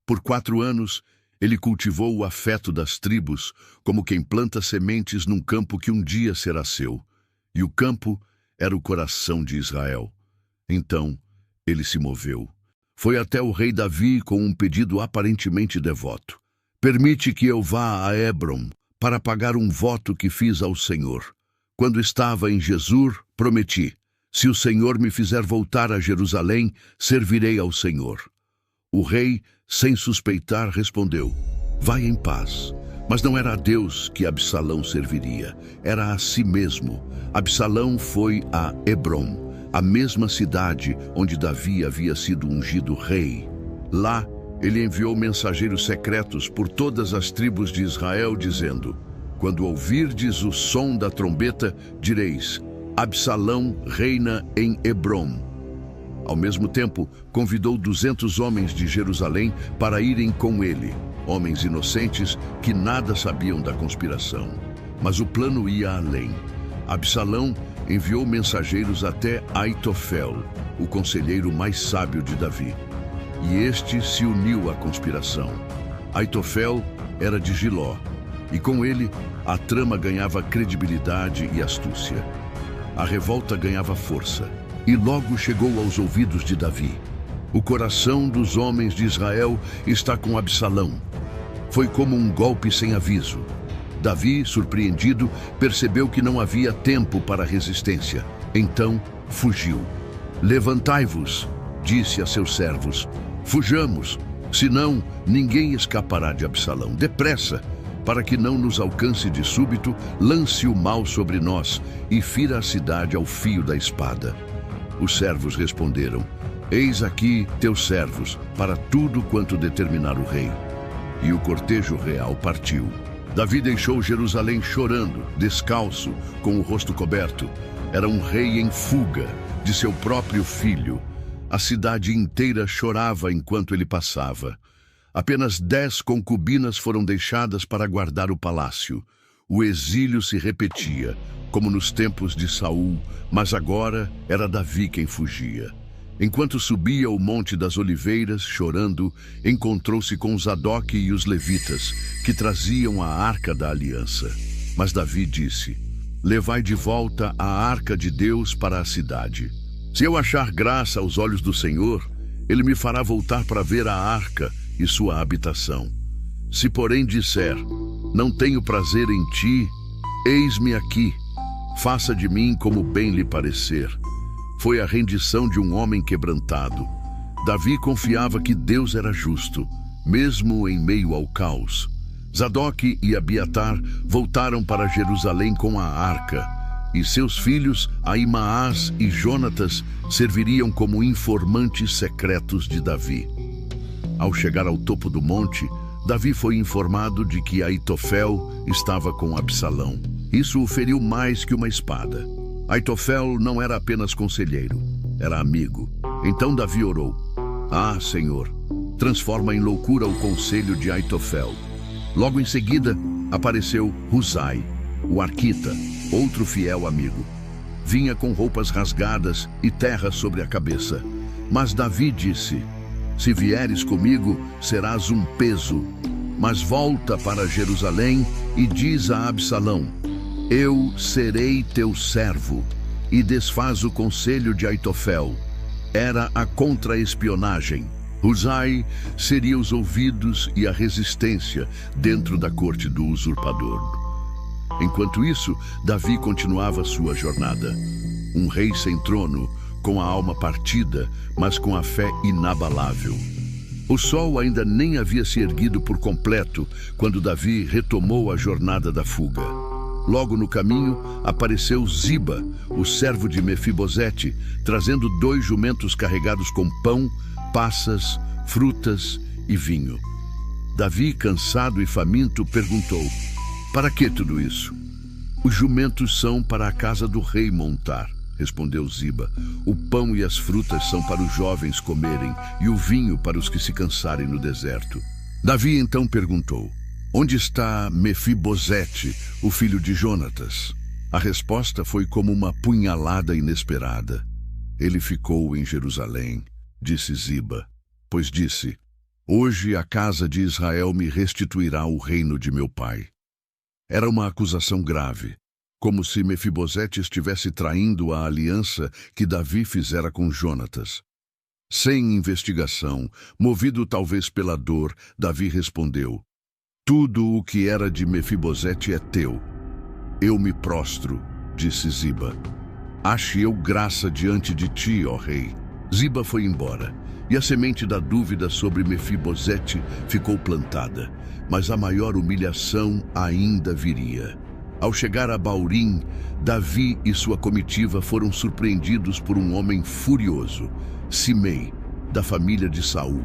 Por 4 anos, ele cultivou o afeto das tribos, como quem planta sementes num campo que um dia será seu. E o campo era o coração de Israel. Então, ele se moveu. Foi até o rei Davi com um pedido aparentemente devoto. Permite que eu vá a Hebrom para pagar um voto que fiz ao Senhor. Quando estava em Jesur, prometi: se o Senhor me fizer voltar a Jerusalém, servirei ao Senhor. O rei, sem suspeitar, respondeu: vai em paz. Mas não era a Deus que Absalão serviria, era a si mesmo. Absalão foi a Hebrom, a mesma cidade onde Davi havia sido ungido rei. Lá, ele enviou mensageiros secretos por todas as tribos de Israel, dizendo: Quando ouvirdes o som da trombeta, direis: Absalão reina em Hebrom. Ao mesmo tempo, convidou 200 homens de Jerusalém para irem com ele, homens inocentes que nada sabiam da conspiração. Mas o plano ia além. Absalão enviou mensageiros até Aitofel, o conselheiro mais sábio de Davi. E este se uniu à conspiração. Aitofel era de Giló, e com ele a trama ganhava credibilidade e astúcia. A revolta ganhava força, e logo chegou aos ouvidos de Davi. O coração dos homens de Israel está com Absalão. Foi como um golpe sem aviso. Davi, surpreendido, percebeu que não havia tempo para resistência. Então, fugiu. Levantai-vos, disse a seus servos. Fujamos, senão ninguém escapará de Absalão. Depressa, para que não nos alcance de súbito, lance o mal sobre nós e fira a cidade ao fio da espada. Os servos responderam: Eis aqui teus servos, para tudo quanto determinar o rei. E o cortejo real partiu. Davi deixou Jerusalém chorando, descalço, com o rosto coberto. Era um rei em fuga de seu próprio filho. A cidade inteira chorava enquanto ele passava. Apenas 10 concubinas foram deixadas para guardar o palácio. O exílio se repetia, como nos tempos de Saul, mas agora era Davi quem fugia. Enquanto subia o Monte das Oliveiras, chorando, encontrou-se com Zadok e os levitas, que traziam a Arca da Aliança. Mas Davi disse: Levai de volta a Arca de Deus para a cidade. Se eu achar graça aos olhos do Senhor, ele me fará voltar para ver a Arca e sua habitação. Se porém disser: Não tenho prazer em ti, eis-me aqui, faça de mim como bem lhe parecer. Foi a rendição de um homem quebrantado. Davi confiava que Deus era justo, mesmo em meio ao caos. Zadok e Abiatar voltaram para Jerusalém com a arca, e seus filhos, Ahimaás e Jonatas, serviriam como informantes secretos de Davi. Ao chegar ao topo do monte, Davi foi informado de que Aitofel estava com Absalão. Isso o feriu mais que uma espada. Aitofel não era apenas conselheiro, era amigo. Então Davi orou: Ah, Senhor, transforma em loucura o conselho de Aitofel. Logo em seguida, apareceu Husai, o arquita, outro fiel amigo. Vinha com roupas rasgadas e terra sobre a cabeça. Mas Davi disse: Se vieres comigo, serás um peso. Mas volta para Jerusalém e diz a Absalão: Eu serei teu servo. E desfaz o conselho de Aitofel. Era a contra-espionagem. Husai seria os ouvidos e a resistência dentro da corte do usurpador. Enquanto isso, Davi continuava sua jornada. Um rei sem trono, com a alma partida, mas com a fé inabalável. O sol ainda nem havia se erguido por completo quando Davi retomou a jornada da fuga. Logo no caminho, apareceu Ziba, o servo de Mefibosete, trazendo 2 jumentos carregados com pão, passas, frutas e vinho. Davi, cansado e faminto, perguntou: Para que tudo isso? Os jumentos são para a casa do rei montar, respondeu Ziba. O pão e as frutas são para os jovens comerem e o vinho para os que se cansarem no deserto. Davi então perguntou: Onde está Mefibosete, o filho de Jonatas? A resposta foi como uma punhalada inesperada. Ele ficou em Jerusalém, disse Ziba, pois disse: Hoje a casa de Israel me restituirá o reino de meu pai. Era uma acusação grave, como se Mefibosete estivesse traindo a aliança que Davi fizera com Jonatas. Sem investigação, movido talvez pela dor, Davi respondeu: Tudo o que era de Mefibosete é teu. Eu me prostro, disse Ziba. Ache eu graça diante de ti, ó rei. Ziba foi embora, e a semente da dúvida sobre Mefibosete ficou plantada, mas a maior humilhação ainda viria. Ao chegar a Baurim, Davi e sua comitiva foram surpreendidos por um homem furioso, Simei, da família de Saul.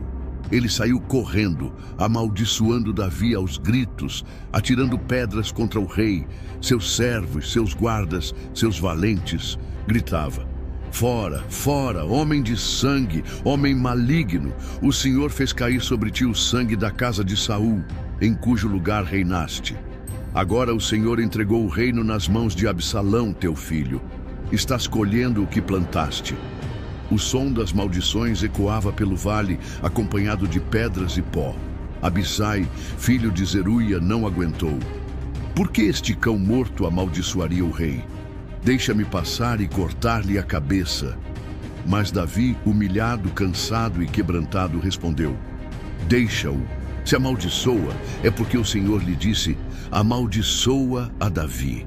Ele saiu correndo, amaldiçoando Davi aos gritos, atirando pedras contra o rei, seus servos, seus guardas, seus valentes. Gritava: fora, fora, homem de sangue, homem maligno, o Senhor fez cair sobre ti o sangue da casa de Saul, em cujo lugar reinaste. Agora o Senhor entregou o reino nas mãos de Absalão, teu filho. Estás colhendo o que plantaste. O som das maldições ecoava pelo vale, acompanhado de pedras e pó. Abisai, filho de Zeruia, não aguentou. Por que este cão morto amaldiçoaria o rei? Deixa-me passar e cortar-lhe a cabeça. Mas Davi, humilhado, cansado e quebrantado, respondeu: deixa-o. Se amaldiçoa, é porque o Senhor lhe disse: amaldiçoa a Davi.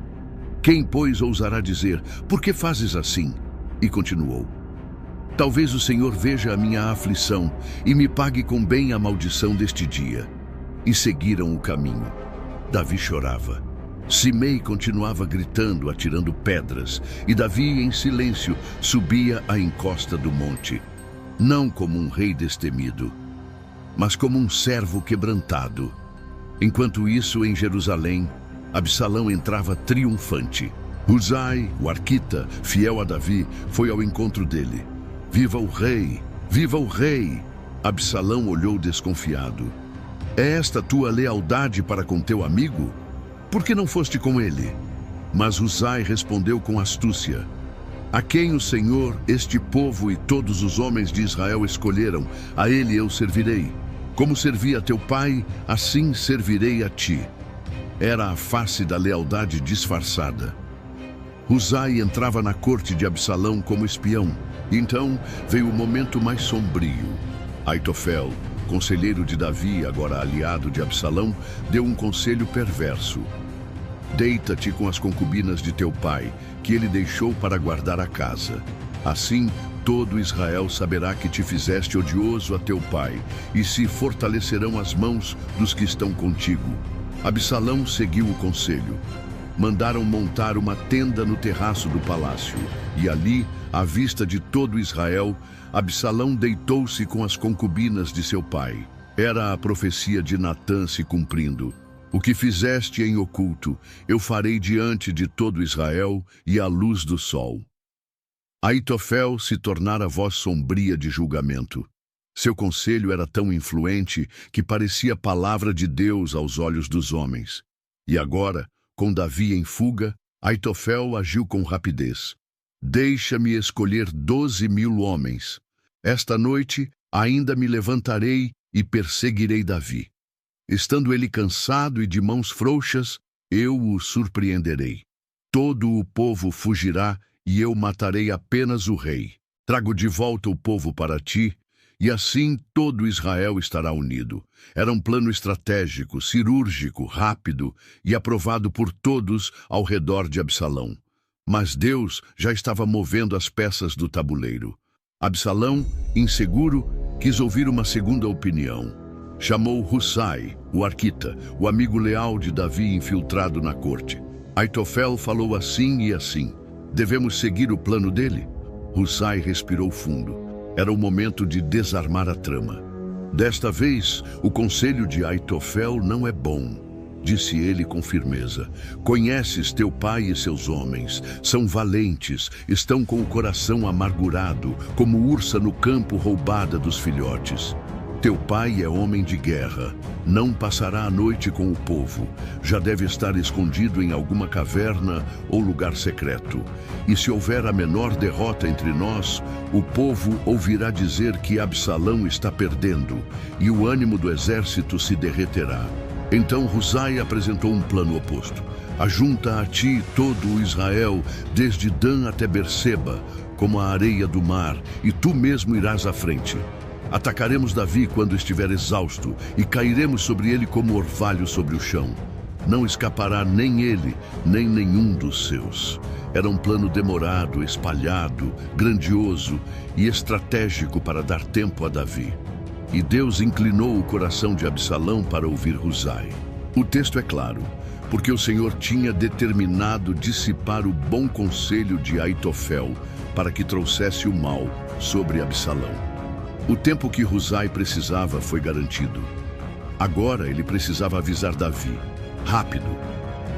Quem, pois, ousará dizer: por que fazes assim? E continuou: talvez o Senhor veja a minha aflição e me pague com bem a maldição deste dia. E seguiram o caminho. Davi chorava. Simei continuava gritando, atirando pedras, e Davi, em silêncio, subia a encosta do monte, não como um rei destemido, mas como um servo quebrantado. Enquanto isso, em Jerusalém, Absalão entrava triunfante. Husai, o arquita, fiel a Davi, foi ao encontro dele. Viva o rei! Viva o rei! Absalão olhou desconfiado. É esta tua lealdade para com teu amigo? Por que não foste com ele? Mas Husai respondeu com astúcia: a quem o Senhor, este povo e todos os homens de Israel escolheram, a ele eu servirei. Como servi a teu pai, assim servirei a ti. Era a face da lealdade disfarçada. Husai entrava na corte de Absalão como espião. Então veio o momento mais sombrio. Aitofel, conselheiro de Davi, agora aliado de Absalão, deu um conselho perverso. Deita-te com as concubinas de teu pai, que ele deixou para guardar a casa. Assim, todo Israel saberá que te fizeste odioso a teu pai, e se fortalecerão as mãos dos que estão contigo. Absalão seguiu o conselho. Mandaram montar uma tenda no terraço do palácio, e ali, à vista de todo Israel, Absalão deitou-se com as concubinas de seu pai. Era a profecia de Natã se cumprindo. O que fizeste em oculto, eu farei diante de todo Israel e à luz do sol. Aitofel se tornara voz sombria de julgamento. Seu conselho era tão influente que parecia palavra de Deus aos olhos dos homens. E agora, com Davi em fuga, Aitofel agiu com rapidez. Deixa-me escolher 12.000 homens. Esta noite ainda me levantarei e perseguirei Davi. Estando ele cansado e de mãos frouxas, eu o surpreenderei. Todo o povo fugirá e eu matarei apenas o rei. Trago de volta o povo para ti, e assim todo Israel estará unido. Era um plano estratégico, cirúrgico, rápido e aprovado por todos ao redor de Absalão. Mas Deus já estava movendo as peças do tabuleiro. Absalão, inseguro, quis ouvir uma segunda opinião. Chamou Husai, o arquita, o amigo leal de Davi infiltrado na corte. Aitofel falou assim e assim: devemos seguir o plano dele? Husai respirou fundo. Era o momento de desarmar a trama. Desta vez, o conselho de Aitofel não é bom, disse ele com firmeza. Conheces teu pai e seus homens. São valentes, estão com o coração amargurado, como ursa no campo roubada dos filhotes. Teu pai é homem de guerra, não passará a noite com o povo, já deve estar escondido em alguma caverna ou lugar secreto. E se houver a menor derrota entre nós, o povo ouvirá dizer que Absalão está perdendo, e o ânimo do exército se derreterá. Então Husai apresentou um plano oposto. Ajunta a ti todo o Israel, desde Dan até Berseba, como a areia do mar, e tu mesmo irás à frente. Atacaremos Davi quando estiver exausto e cairemos sobre ele como orvalho sobre o chão. Não escapará nem ele, nem nenhum dos seus. Era um plano demorado, espalhado, grandioso e estratégico para dar tempo a Davi. E Deus inclinou o coração de Absalão para ouvir Husai. O texto é claro, porque o Senhor tinha determinado dissipar o bom conselho de Aitofel para que trouxesse o mal sobre Absalão. O tempo que Husai precisava foi garantido. Agora ele precisava avisar Davi. Rápido.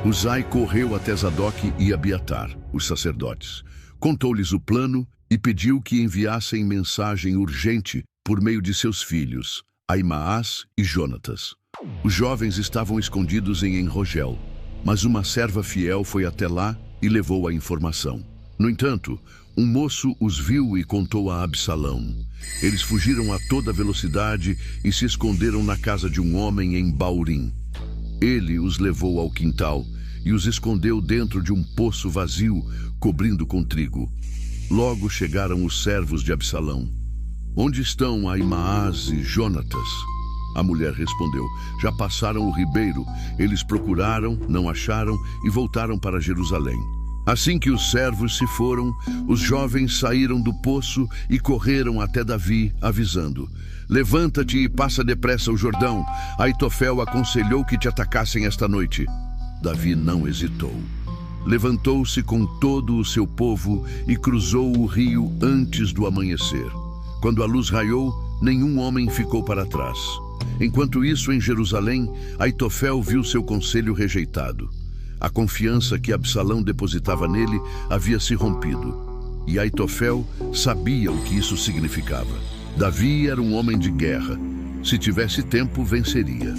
Husai correu até Zadok e Abiatar, os sacerdotes. Contou-lhes o plano e pediu que enviassem mensagem urgente por meio de seus filhos, Aimaas e Jonatas. Os jovens estavam escondidos em Enrogel, mas uma serva fiel foi até lá e levou a informação. No entanto, um moço os viu e contou a Absalão. Eles fugiram a toda velocidade e se esconderam na casa de um homem em Baurim. Ele os levou ao quintal e os escondeu dentro de um poço vazio, cobrindo com trigo. Logo chegaram os servos de Absalão. Onde estão Aimaas e Jonatas? A mulher respondeu, já passaram o ribeiro. Eles procuraram, não acharam e voltaram para Jerusalém. Assim que os servos se foram, os jovens saíram do poço e correram até Davi, avisando: levanta-te e passa depressa o Jordão. Aitofel aconselhou que te atacassem esta noite. Davi não hesitou. Levantou-se com todo o seu povo e cruzou o rio antes do amanhecer. Quando a luz raiou, nenhum homem ficou para trás. Enquanto isso, em Jerusalém, Aitofel viu seu conselho rejeitado. A confiança que Absalão depositava nele havia se rompido. E Aitofel sabia o que isso significava. Davi era um homem de guerra. Se tivesse tempo, venceria.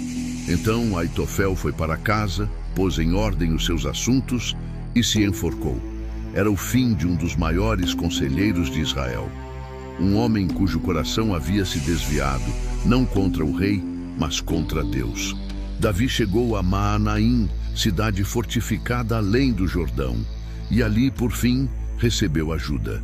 Então Aitofel foi para casa, pôs em ordem os seus assuntos e se enforcou. Era o fim de um dos maiores conselheiros de Israel. Um homem cujo coração havia se desviado, não contra o rei, mas contra Deus. Davi chegou a Maanaim, cidade fortificada além do Jordão, e ali, por fim, recebeu ajuda.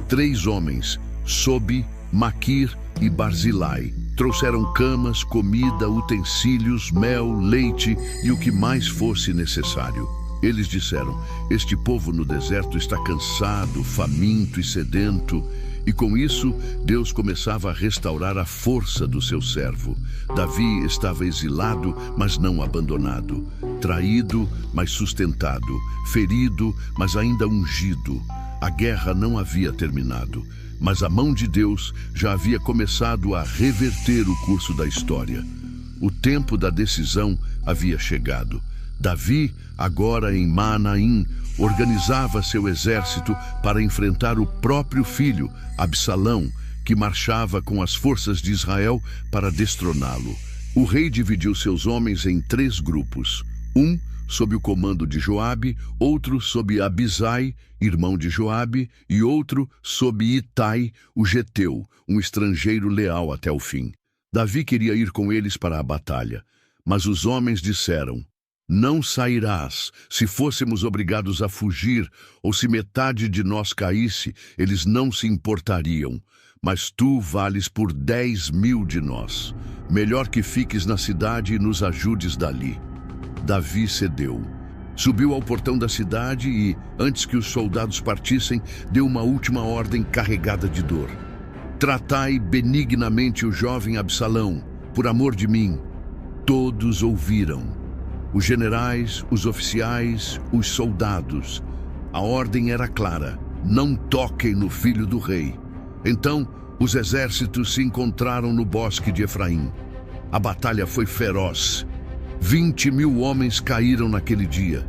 3 homens, Sobi, Maquir e Barzilai, trouxeram camas, comida, utensílios, mel, leite e o que mais fosse necessário. Eles disseram: este povo no deserto está cansado, faminto e sedento. E com isso, Deus começava a restaurar a força do seu servo. Davi estava exilado, mas não abandonado. Traído, mas sustentado. Ferido, mas ainda ungido. A guerra não havia terminado, mas a mão de Deus já havia começado a reverter o curso da história. O tempo da decisão havia chegado. Davi, agora em Maanaim, organizava seu exército para enfrentar o próprio filho, Absalão, que marchava com as forças de Israel para destroná-lo. O rei dividiu seus homens em 3 grupos. Um sob o comando de Joabe, outro sob Abisai, irmão de Joabe, e outro sob Itai, o geteu, um estrangeiro leal até o fim. Davi queria ir com eles para a batalha, mas os homens disseram: não sairás. Se fôssemos obrigados a fugir, ou se metade de nós caísse, eles não se importariam. Mas tu vales por 10.000 de nós. Melhor que fiques na cidade e nos ajudes dali. Davi cedeu. Subiu ao portão da cidade e, antes que os soldados partissem, deu uma última ordem carregada de dor. Tratai benignamente o jovem Absalão, por amor de mim. Todos ouviram. Os generais, os oficiais, os soldados. A ordem era clara: não toquem no filho do rei. Então, os exércitos se encontraram no bosque de Efraim. A batalha foi feroz. 20.000 homens caíram naquele dia.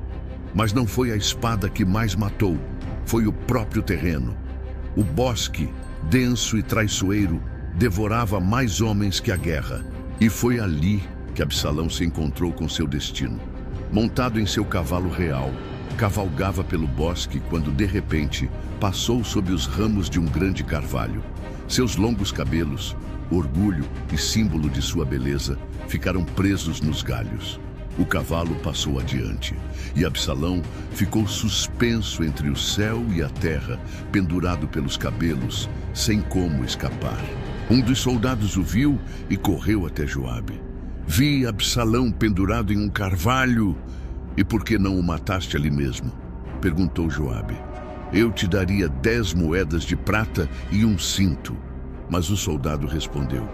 Mas não foi a espada que mais matou, foi o próprio terreno. O bosque, denso e traiçoeiro, devorava mais homens que a guerra. E foi ali que Absalão se encontrou com seu destino. Montado em seu cavalo real, cavalgava pelo bosque quando, de repente, passou sob os ramos de um grande carvalho. Seus longos cabelos, orgulho e símbolo de sua beleza, ficaram presos nos galhos. O cavalo passou adiante, e Absalão ficou suspenso entre o céu e a terra, pendurado pelos cabelos, sem como escapar. Um dos soldados o viu e correu até Joabe. Vi Absalão pendurado em um carvalho. E por que não o mataste ali mesmo? Perguntou Joabe. Eu te daria 10 moedas de prata e um cinto. Mas o soldado respondeu: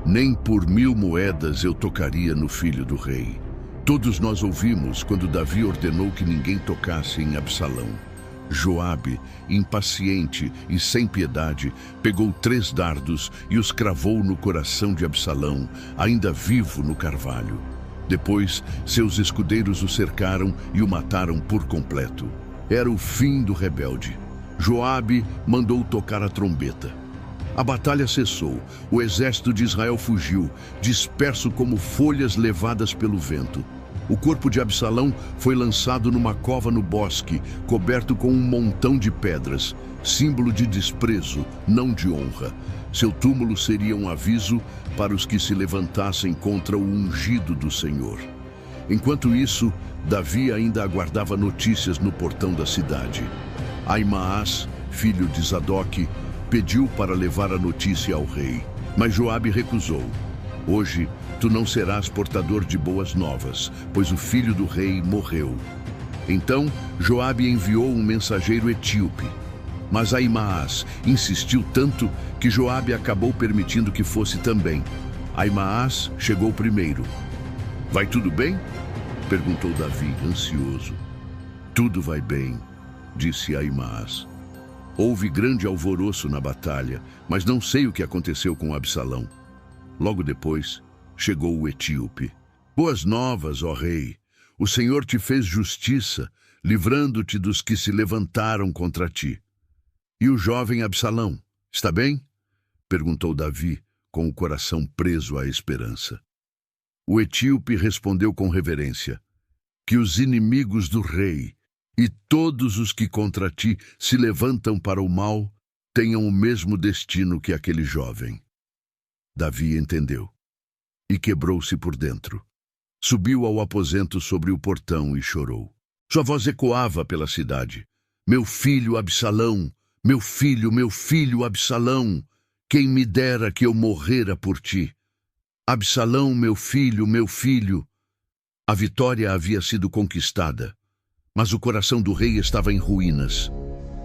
nem por 1000 moedas eu tocaria no filho do rei. Todos nós ouvimos quando Davi ordenou que ninguém tocasse em Absalão. Joabe, impaciente e sem piedade, pegou 3 dardos e os cravou no coração de Absalão, ainda vivo no carvalho. Depois, seus escudeiros o cercaram e o mataram por completo. Era o fim do rebelde. Joabe mandou tocar a trombeta. A batalha cessou. O exército de Israel fugiu, disperso como folhas levadas pelo vento. O corpo de Absalão foi lançado numa cova no bosque, coberto com um montão de pedras, símbolo de desprezo, não de honra. Seu túmulo seria um aviso para os que se levantassem contra o ungido do Senhor. Enquanto isso, Davi ainda aguardava notícias no portão da cidade. Ahimaás, filho de Zadok, pediu para levar a notícia ao rei, mas Joabe recusou. Hoje, tu não serás portador de boas novas, pois o filho do rei morreu. Então, Joabe enviou um mensageiro etíope. Mas Ahimaás insistiu tanto que Joabe acabou permitindo que fosse também. Ahimaás chegou primeiro. Vai tudo bem? Perguntou Davi, ansioso. Tudo vai bem, disse Ahimaás. Houve grande alvoroço na batalha, mas não sei o que aconteceu com Absalão. Logo depois, chegou o etíope. Boas novas, ó rei! O Senhor te fez justiça, livrando-te dos que se levantaram contra ti. E o jovem Absalão, está bem? Perguntou Davi, com o coração preso à esperança. O etíope respondeu com reverência: que os inimigos do rei e todos os que contra ti se levantam para o mal tenham o mesmo destino que aquele jovem. Davi entendeu e quebrou-se por dentro. Subiu ao aposento sobre o portão e chorou. Sua voz ecoava pela cidade. Meu filho Absalão, meu filho Absalão, quem me dera que eu morrera por ti. Absalão, meu filho. A vitória havia sido conquistada, mas o coração do rei estava em ruínas.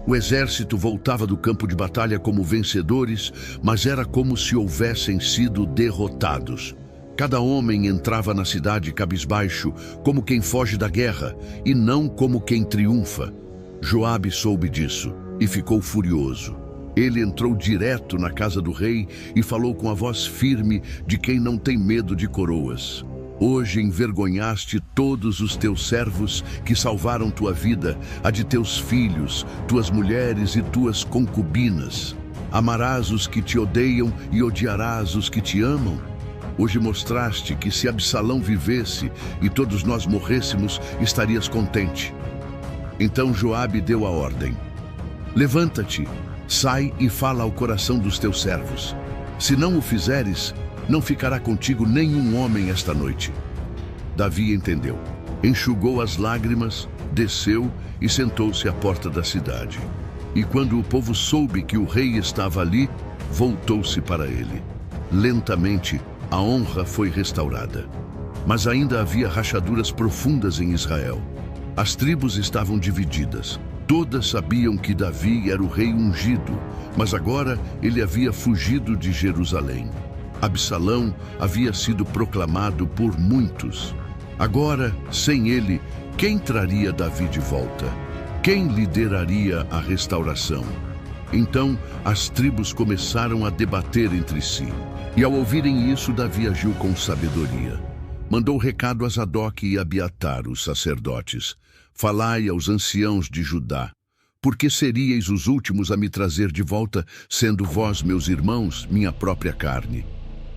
O exército voltava do campo de batalha como vencedores, mas era como se houvessem sido derrotados. Cada homem entrava na cidade cabisbaixo, como quem foge da guerra, e não como quem triunfa. Joabe soube disso e ficou furioso. Ele entrou direto na casa do rei e falou com a voz firme de quem não tem medo de coroas. Hoje envergonhaste todos os teus servos que salvaram tua vida, a de teus filhos, tuas mulheres e tuas concubinas. Amarás os que te odeiam e odiarás os que te amam. Hoje mostraste que se Absalão vivesse e todos nós morrêssemos, estarias contente. Então Joabe deu a ordem: levanta-te, sai e fala ao coração dos teus servos. Se não o fizeres, não ficará contigo nenhum homem esta noite. Davi entendeu. Enxugou as lágrimas, desceu e sentou-se à porta da cidade. E quando o povo soube que o rei estava ali, voltou-se para ele. Lentamente, a honra foi restaurada. Mas ainda havia rachaduras profundas em Israel. As tribos estavam divididas. Todas sabiam que Davi era o rei ungido, mas agora ele havia fugido de Jerusalém. Absalão havia sido proclamado por muitos. Agora, sem ele, quem traria Davi de volta? Quem lideraria a restauração? Então, as tribos começaram a debater entre si. E ao ouvirem isso, Davi agiu com sabedoria. Mandou recado a Zadok e Abiatar, os sacerdotes. Falai aos anciãos de Judá. Por que seríeis os últimos a me trazer de volta, sendo vós, meus irmãos, minha própria carne?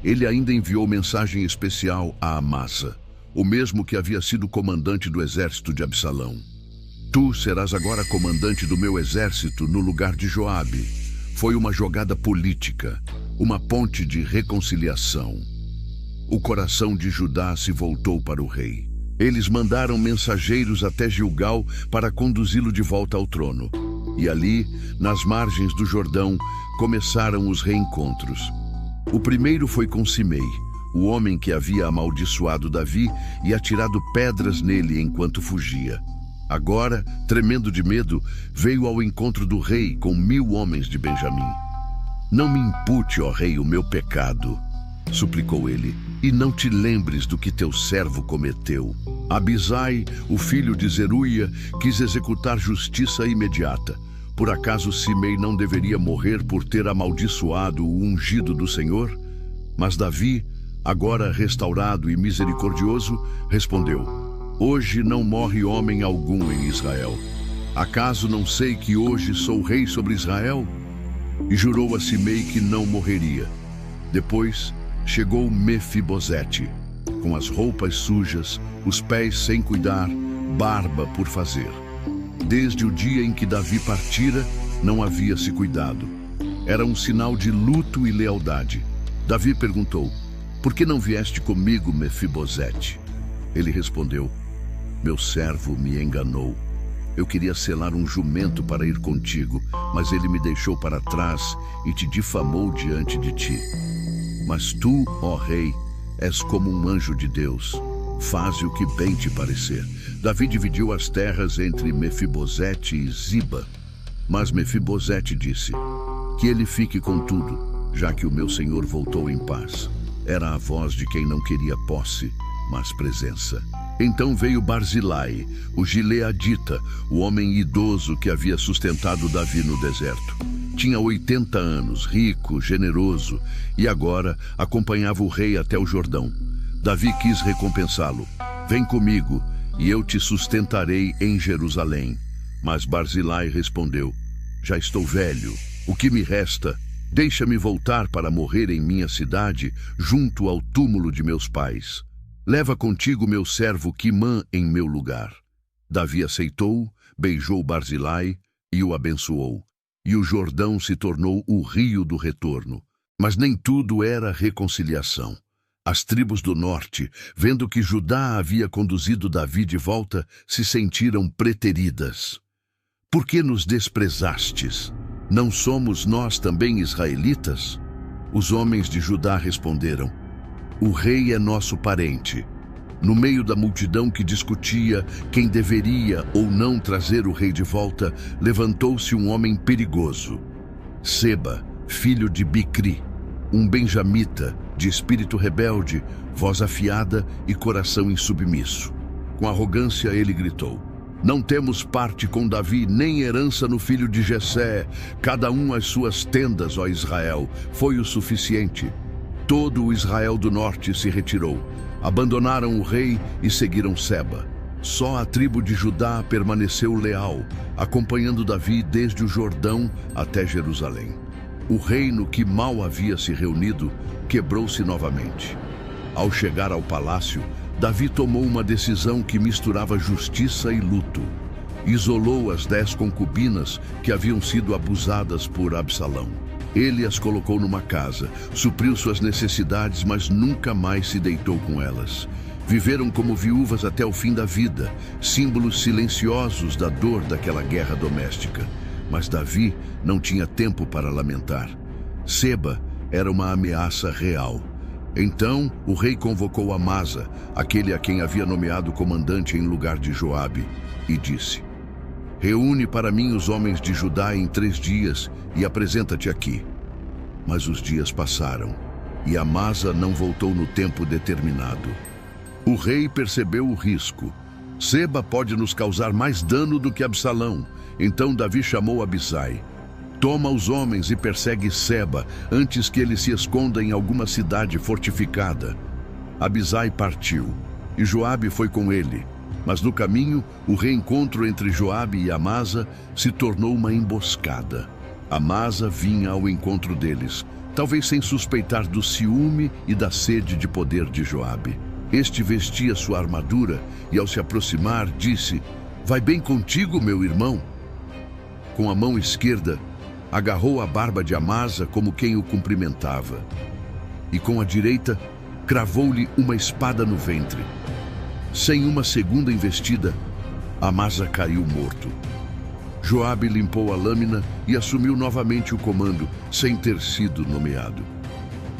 Ele ainda enviou mensagem especial a Amasa, o mesmo que havia sido comandante do exército de Absalão. Tu serás agora comandante do meu exército no lugar de Joabe. Foi uma jogada política, uma ponte de reconciliação. O coração de Judá se voltou para o rei. Eles mandaram mensageiros até Gilgal para conduzi-lo de volta ao trono. E ali, nas margens do Jordão, começaram os reencontros. O primeiro foi com Simei, o homem que havia amaldiçoado Davi e atirado pedras nele enquanto fugia. Agora, tremendo de medo, veio ao encontro do rei com 1000 homens de Benjamim. Não me impute, ó rei, o meu pecado. suplicou ele, e não te lembres do que teu servo cometeu. Abisai, o filho de Zeruia, quis executar justiça imediata. Por acaso Simei não deveria morrer por ter amaldiçoado o ungido do Senhor? Mas Davi, agora restaurado e misericordioso, respondeu: Hoje não morre homem algum em Israel. Acaso não sei que hoje sou rei sobre Israel? E jurou a Simei que não morreria. Depois chegou Mefibosete, com as roupas sujas, os pés sem cuidar, barba por fazer. Desde o dia em que Davi partira, não havia se cuidado. Era um sinal de luto e lealdade. Davi perguntou: Por que não vieste comigo, Mefibosete? Ele respondeu: Meu servo me enganou. Eu queria selar um jumento para ir contigo, mas ele me deixou para trás e te difamou diante de ti. Mas tu, ó rei, és como um anjo de Deus. Faze o que bem te parecer. Davi dividiu as terras entre Mefibosete e Ziba. Mas Mefibosete disse: Que ele fique com tudo, já que o meu senhor voltou em paz. Era a voz de quem não queria posse, mas presença. Então veio Barzilai, o gileadita, o homem idoso que havia sustentado Davi no deserto. Tinha 80 anos, rico, generoso, e agora acompanhava o rei até o Jordão. Davi quis recompensá-lo. Vem comigo, e eu te sustentarei em Jerusalém. Mas Barzilai respondeu: Já estou velho, o que me resta? Deixa-me voltar para morrer em minha cidade, junto ao túmulo de meus pais. Leva contigo meu servo Quimã em meu lugar. Davi aceitou, beijou Barzilai e o abençoou. E o Jordão se tornou o rio do retorno. Mas nem tudo era reconciliação. As tribos do norte, vendo que Judá havia conduzido Davi de volta, se sentiram preteridas. Por que nos desprezastes? Não somos nós também israelitas? Os homens de Judá responderam: O rei é nosso parente. No meio da multidão que discutia quem deveria ou não trazer o rei de volta, levantou-se um homem perigoso. Seba, filho de Bicri, um benjamita, de espírito rebelde, voz afiada e coração insubmisso. Com arrogância ele gritou: Não temos parte com Davi, nem herança no filho de Jessé. Cada um às suas tendas, ó Israel, foi o suficiente. Todo o Israel do norte se retirou. Abandonaram o rei e seguiram Seba. Só a tribo de Judá permaneceu leal, acompanhando Davi desde o Jordão até Jerusalém. O reino que mal havia se reunido quebrou-se novamente. Ao chegar ao palácio, Davi tomou uma decisão que misturava justiça e luto. Isolou as 10 concubinas que haviam sido abusadas por Absalão. Ele as colocou numa casa, supriu suas necessidades, mas nunca mais se deitou com elas. Viveram como viúvas até o fim da vida, símbolos silenciosos da dor daquela guerra doméstica. Mas Davi não tinha tempo para lamentar. Seba era uma ameaça real. Então o rei convocou Amasa, aquele a quem havia nomeado comandante em lugar de Joabe, e disse: Reúne para mim os homens de Judá em 3 dias e apresenta-te aqui. Mas os dias passaram, e Amasa não voltou no tempo determinado. O rei percebeu o risco. Seba pode nos causar mais dano do que Absalão. Então Davi chamou Abisai. Toma os homens e persegue Seba, antes que ele se esconda em alguma cidade fortificada. Abisai partiu, e Joabe foi com ele. Mas no caminho, o reencontro entre Joabe e Amasa se tornou uma emboscada. Amasa vinha ao encontro deles, talvez sem suspeitar do ciúme e da sede de poder de Joabe. Este vestia sua armadura e, ao se aproximar, disse: Vai bem contigo, meu irmão? Com a mão esquerda, agarrou a barba de Amasa como quem o cumprimentava. E com a direita, cravou-lhe uma espada no ventre. Sem uma segunda investida, Amasa caiu morto. Joabe limpou a lâmina e assumiu novamente o comando, sem ter sido nomeado.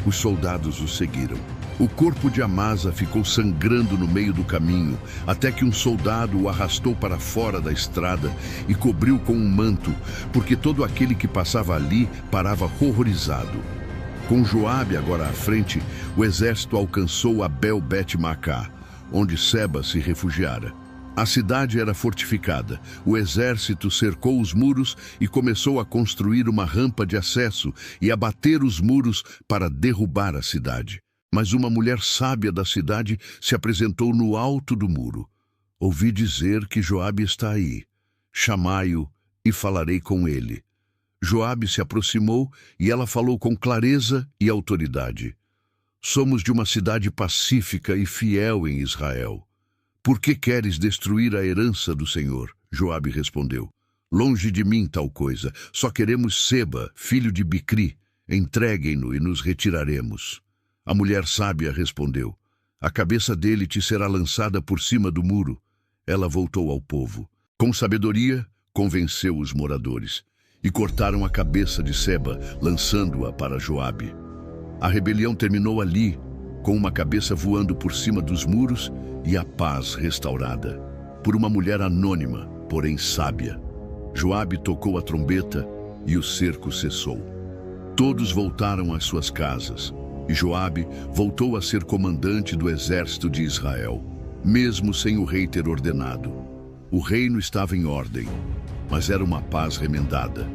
Os soldados o seguiram. O corpo de Amasa ficou sangrando no meio do caminho, até que um soldado o arrastou para fora da estrada e cobriu com um manto, porque todo aquele que passava ali parava horrorizado. Com Joabe agora à frente, o exército alcançou Abel-Bet-Macá, onde Seba se refugiara. A cidade era fortificada. O exército cercou os muros e começou a construir uma rampa de acesso e a bater os muros para derrubar a cidade. Mas uma mulher sábia da cidade se apresentou no alto do muro. Ouvi dizer que Joabe está aí. Chamai-o e falarei com ele. Joabe se aproximou e ela falou com clareza e autoridade. Somos de uma cidade pacífica e fiel em Israel. Por que queres destruir a herança do Senhor? Joabe respondeu. Longe de mim tal coisa. Só queremos Seba, filho de Bicri. Entreguem-no e nos retiraremos. A mulher sábia respondeu. A cabeça dele te será lançada por cima do muro. Ela voltou ao povo. Com sabedoria, convenceu os moradores. E cortaram a cabeça de Seba, lançando-a para Joabe. A rebelião terminou ali, com uma cabeça voando por cima dos muros e a paz restaurada, por uma mulher anônima, porém sábia. Joabe tocou a trombeta e o cerco cessou. Todos voltaram às suas casas, e Joabe voltou a ser comandante do exército de Israel, mesmo sem o rei ter ordenado. O reino estava em ordem, mas era uma paz remendada.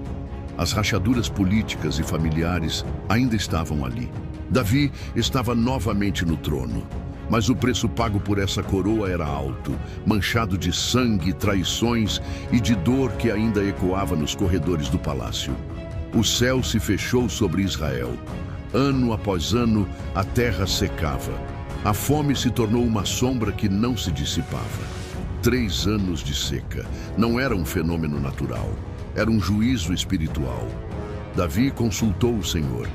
As rachaduras políticas e familiares ainda estavam ali. Davi estava novamente no trono, mas o preço pago por essa coroa era alto, manchado de sangue, traições e de dor que ainda ecoava nos corredores do palácio. O céu se fechou sobre Israel. Ano após ano, a terra secava. A fome se tornou uma sombra que não se dissipava. 3 anos de seca não era um fenômeno natural, era um juízo espiritual. Davi consultou o Senhor,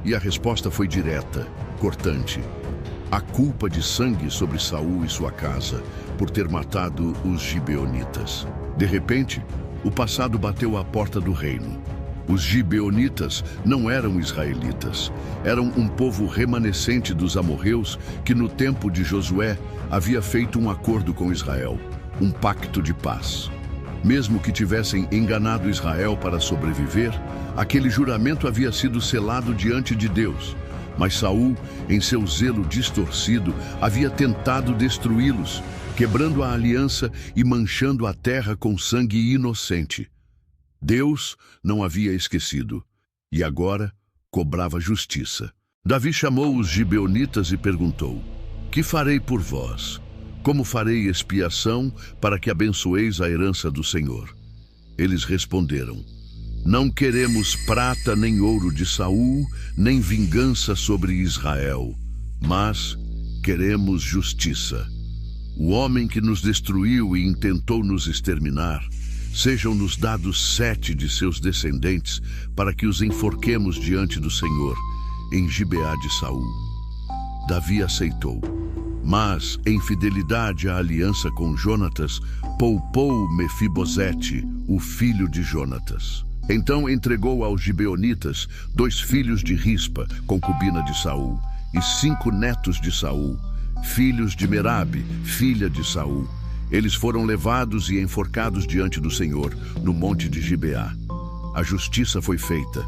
e a resposta foi direta, cortante. A culpa de sangue sobre Saul e sua casa, por ter matado os gibeonitas. De repente, o passado bateu à porta do reino. Os gibeonitas não eram israelitas, eram um povo remanescente dos amorreus que no tempo de Josué havia feito um acordo com Israel, um pacto de paz. Mesmo que tivessem enganado Israel para sobreviver, aquele juramento havia sido selado diante de Deus. Mas Saul, em seu zelo distorcido, havia tentado destruí-los, quebrando a aliança e manchando a terra com sangue inocente. Deus não havia esquecido, e agora cobrava justiça. Davi chamou os gibeonitas e perguntou: Que farei por vós? Como farei expiação para que abençoeis a herança do Senhor? Eles responderam: Não queremos prata nem ouro de Saul, nem vingança sobre Israel, mas queremos justiça. O homem que nos destruiu e intentou nos exterminar, sejam-nos dados 7 de seus descendentes, para que os enforquemos diante do Senhor, em Gibeá de Saul. Davi aceitou, mas, em fidelidade à aliança com Jonatas, poupou Mefibosete, o filho de Jonatas. Então entregou aos gibeonitas 2 filhos de Rispa, concubina de Saul, e 5 netos de Saul, filhos de Merabe, filha de Saul. Eles foram levados e enforcados diante do Senhor, no monte de Gibeá. A justiça foi feita,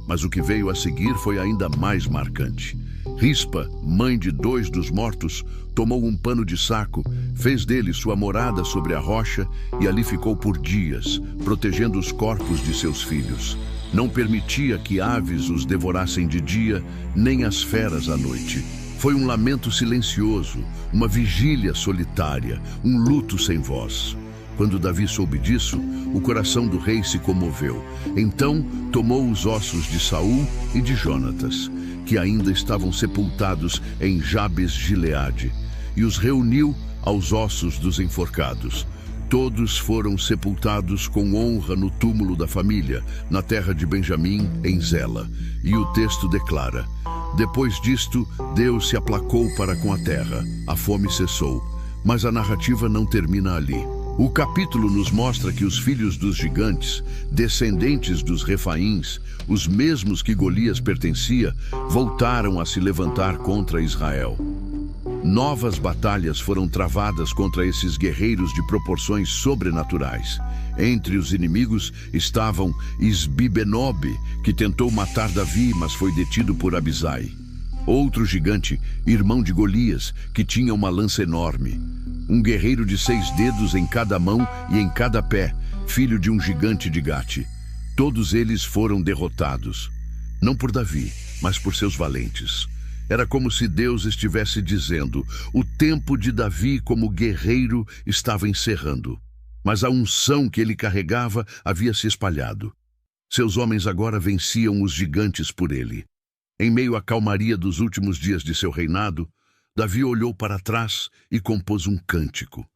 mas o que veio a seguir foi ainda mais marcante. Rispa, mãe de 2 dos mortos, tomou um pano de saco, fez dele sua morada sobre a rocha e ali ficou por dias, protegendo os corpos de seus filhos. Não permitia que aves os devorassem de dia, nem as feras à noite. Foi um lamento silencioso, uma vigília solitária, um luto sem voz. Quando Davi soube disso, o coração do rei se comoveu. Então tomou os ossos de Saul e de Jonatas, que ainda estavam sepultados em Jabes-Gileade, e os reuniu aos ossos dos enforcados. Todos foram sepultados com honra no túmulo da família, na terra de Benjamim, em Zela. E o texto declara: Depois disto, Deus se aplacou para com a terra, a fome cessou. Mas a narrativa não termina ali. O capítulo nos mostra que os filhos dos gigantes, descendentes dos Refaíns, os mesmos que Golias pertencia, voltaram a se levantar contra Israel. Novas batalhas foram travadas contra esses guerreiros de proporções sobrenaturais. Entre os inimigos estavam Isbi-Benob, que tentou matar Davi, mas foi detido por Abisai. Outro gigante, irmão de Golias, que tinha uma lança enorme. Um guerreiro de 6 dedos em cada mão e em cada pé, filho de um gigante de Gate. Todos eles foram derrotados. Não por Davi, mas por seus valentes. Era como se Deus estivesse dizendo: o tempo de Davi como guerreiro estava encerrando. Mas a unção que ele carregava havia se espalhado. Seus homens agora venciam os gigantes por ele. Em meio à calmaria dos últimos dias de seu reinado, Davi olhou para trás e compôs um cântico.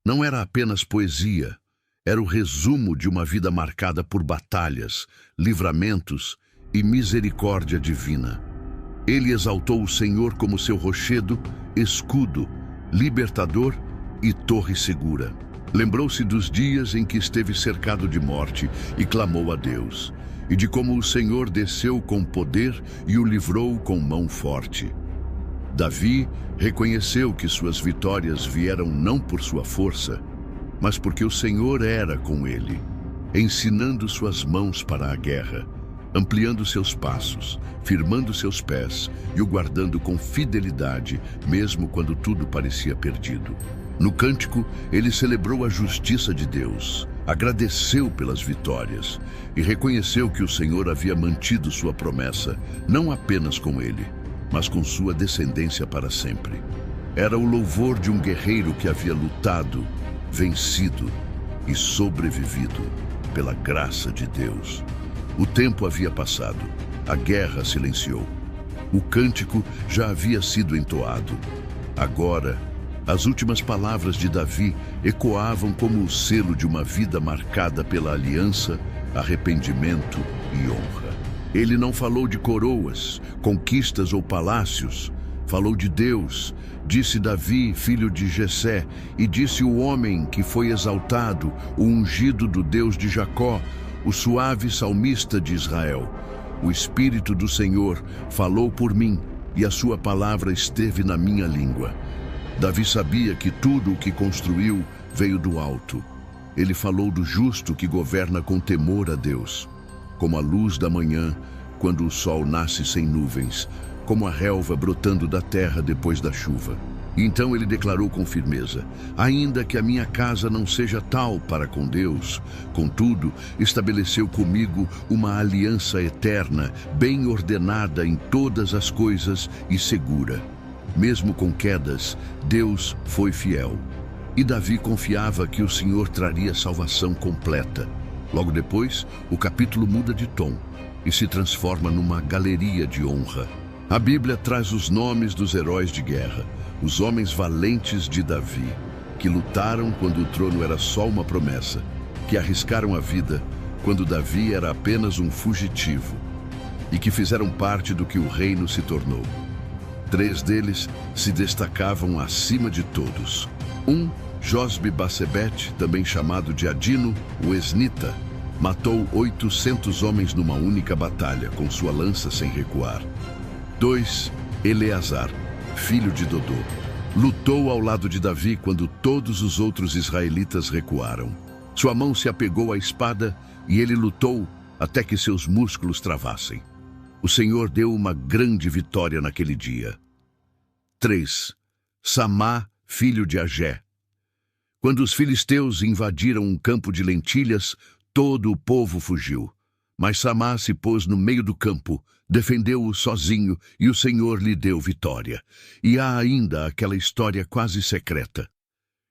Não era apenas poesia, era o resumo de uma vida marcada por batalhas, livramentos e misericórdia divina. Ele exaltou o Senhor como seu rochedo, escudo, libertador e torre segura. Lembrou-se dos dias em que esteve cercado de morte e clamou a Deus, e de como o Senhor desceu com poder e o livrou com mão forte. Davi reconheceu que suas vitórias vieram não por sua força, mas porque o Senhor era com ele, ensinando suas mãos para a guerra, ampliando seus passos, firmando seus pés e o guardando com fidelidade, mesmo quando tudo parecia perdido. No cântico, ele celebrou a justiça de Deus, agradeceu pelas vitórias e reconheceu que o Senhor havia mantido sua promessa, não apenas com ele, mas com sua descendência para sempre. Era o louvor de um guerreiro que havia lutado, vencido e sobrevivido pela graça de Deus. O tempo havia passado, a guerra silenciou. O cântico já havia sido entoado. Agora, as últimas palavras de Davi ecoavam como o selo de uma vida marcada pela aliança, arrependimento e honra. Ele não falou de coroas, conquistas ou palácios. Falou de Deus, disse Davi, filho de Jessé, e disse o homem que foi exaltado, o ungido do Deus de Jacó, o suave salmista de Israel. O Espírito do Senhor falou por mim, e a sua palavra esteve na minha língua. Davi sabia que tudo o que construiu veio do alto. Ele falou do justo que governa com temor a Deus, como a luz da manhã, quando o sol nasce sem nuvens, como a relva brotando da terra depois da chuva. Então ele declarou com firmeza: ainda que a minha casa não seja tal para com Deus, contudo, estabeleceu comigo uma aliança eterna, bem ordenada em todas as coisas e segura. Mesmo com quedas, Deus foi fiel. E Davi confiava que o Senhor traria salvação completa. Logo depois, o capítulo muda de tom e se transforma numa galeria de honra. A Bíblia traz os nomes dos heróis de guerra, os homens valentes de Davi, que lutaram quando o trono era só uma promessa, que arriscaram a vida quando Davi era apenas um fugitivo, e que fizeram parte do que o reino se tornou. 3 deles se destacavam acima de todos. Josbe-Basebete, também chamado de Adino, o Esnita, matou 800 homens numa única batalha, com sua lança sem recuar. 2. Eleazar, filho de Dodô, lutou ao lado de Davi quando todos os outros israelitas recuaram. Sua mão se apegou à espada e ele lutou até que seus músculos travassem. O Senhor deu uma grande vitória naquele dia. 3. Samá, filho de Agé. Quando os filisteus invadiram um campo de lentilhas, todo o povo fugiu. Mas Samá se pôs no meio do campo, defendeu-o sozinho e o Senhor lhe deu vitória. E há ainda aquela história quase secreta.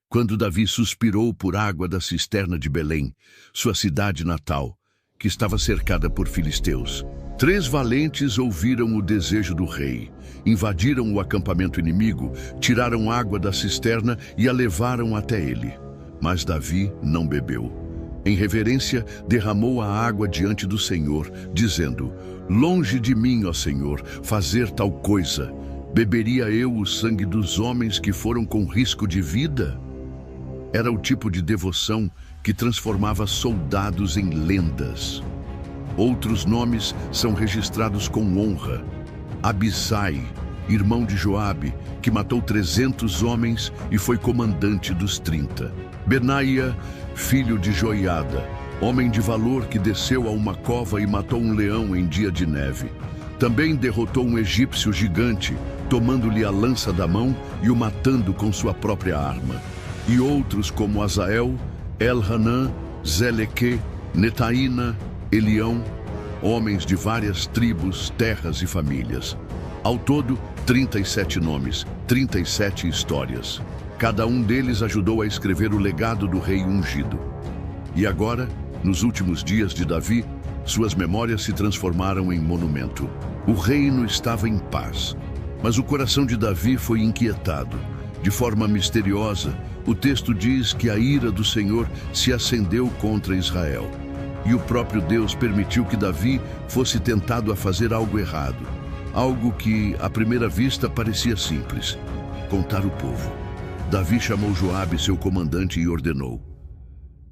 Quando Davi suspirou por água da cisterna de Belém, sua cidade natal, que estava cercada por filisteus, 3 valentes ouviram o desejo do rei, invadiram o acampamento inimigo, tiraram água da cisterna e a levaram até ele. Mas Davi não bebeu. Em reverência, derramou a água diante do Senhor, dizendo: longe de mim, ó Senhor, fazer tal coisa. Beberia eu o sangue dos homens que foram com risco de vida? Era o tipo de devoção que transformava soldados em lendas. Outros nomes são registrados com honra: Abisai, irmão de Joabe, que matou 300 homens e foi comandante dos 30. Benaia, filho de Joiada, homem de valor que desceu a uma cova e matou um leão em dia de neve. Também derrotou um egípcio gigante, tomando-lhe a lança da mão e o matando com sua própria arma. E outros como Azael, Elhanã, Zeleque, Netaína, Elião, homens de várias tribos, terras e famílias. Ao todo, 37 nomes, 37 histórias. Cada um deles ajudou a escrever o legado do rei ungido. E agora, nos últimos dias de Davi, suas memórias se transformaram em monumento. O reino estava em paz, mas o coração de Davi foi inquietado. De forma misteriosa, o texto diz que a ira do Senhor se acendeu contra Israel. E o próprio Deus permitiu que Davi fosse tentado a fazer algo errado. Algo que, à primeira vista, parecia simples: contar o povo. Davi chamou Joabe, seu comandante, e ordenou: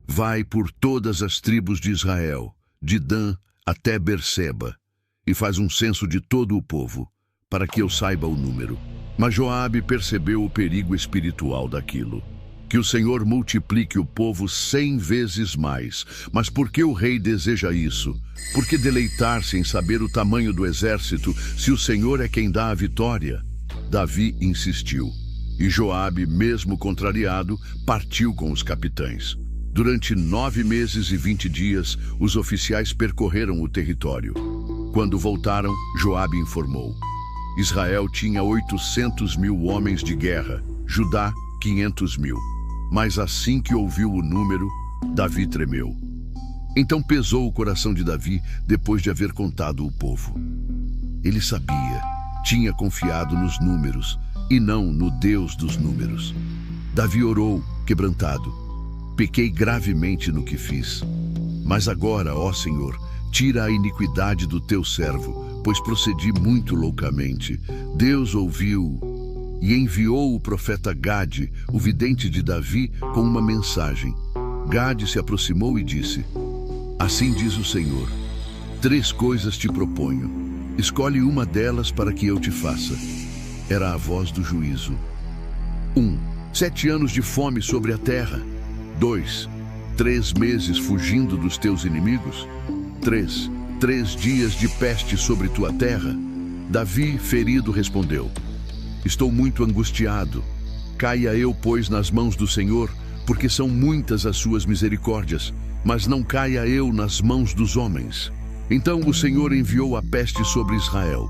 vai por todas as tribos de Israel, de Dan até Berseba, e faz um censo de todo o povo, para que eu saiba o número. Mas Joabe percebeu o perigo espiritual daquilo. Que o Senhor multiplique o povo 100 vezes mais. Mas por que o rei deseja isso? Por que deleitar-se em saber o tamanho do exército, se o Senhor é quem dá a vitória? Davi insistiu, e Joabe, mesmo contrariado, partiu com os capitães. Durante 9 meses e 20 dias, os oficiais percorreram o território. Quando voltaram, Joabe informou: Israel tinha 800.000 homens de guerra, Judá 500.000. Mas assim que ouviu o número, Davi tremeu. Então pesou o coração de Davi depois de haver contado o povo. Ele sabia, tinha confiado nos números e não no Deus dos números. Davi orou, quebrantado: pequei gravemente no que fiz. Mas agora, ó Senhor, tira a iniquidade do teu servo, pois procedi muito loucamente. Deus ouviu e enviou o profeta Gade, o vidente de Davi, com uma mensagem. Gade se aproximou e disse: assim diz o Senhor, 3 coisas te proponho. Escolhe uma delas para que eu te faça. Era a voz do juízo. 1. 7 anos de fome sobre a terra. 2. 3 meses fugindo dos teus inimigos. 3. 3 dias de peste sobre tua terra. Davi, ferido, respondeu: estou muito angustiado. Caia eu, pois, nas mãos do Senhor, porque são muitas as suas misericórdias, mas não caia eu nas mãos dos homens. Então o Senhor enviou a peste sobre Israel.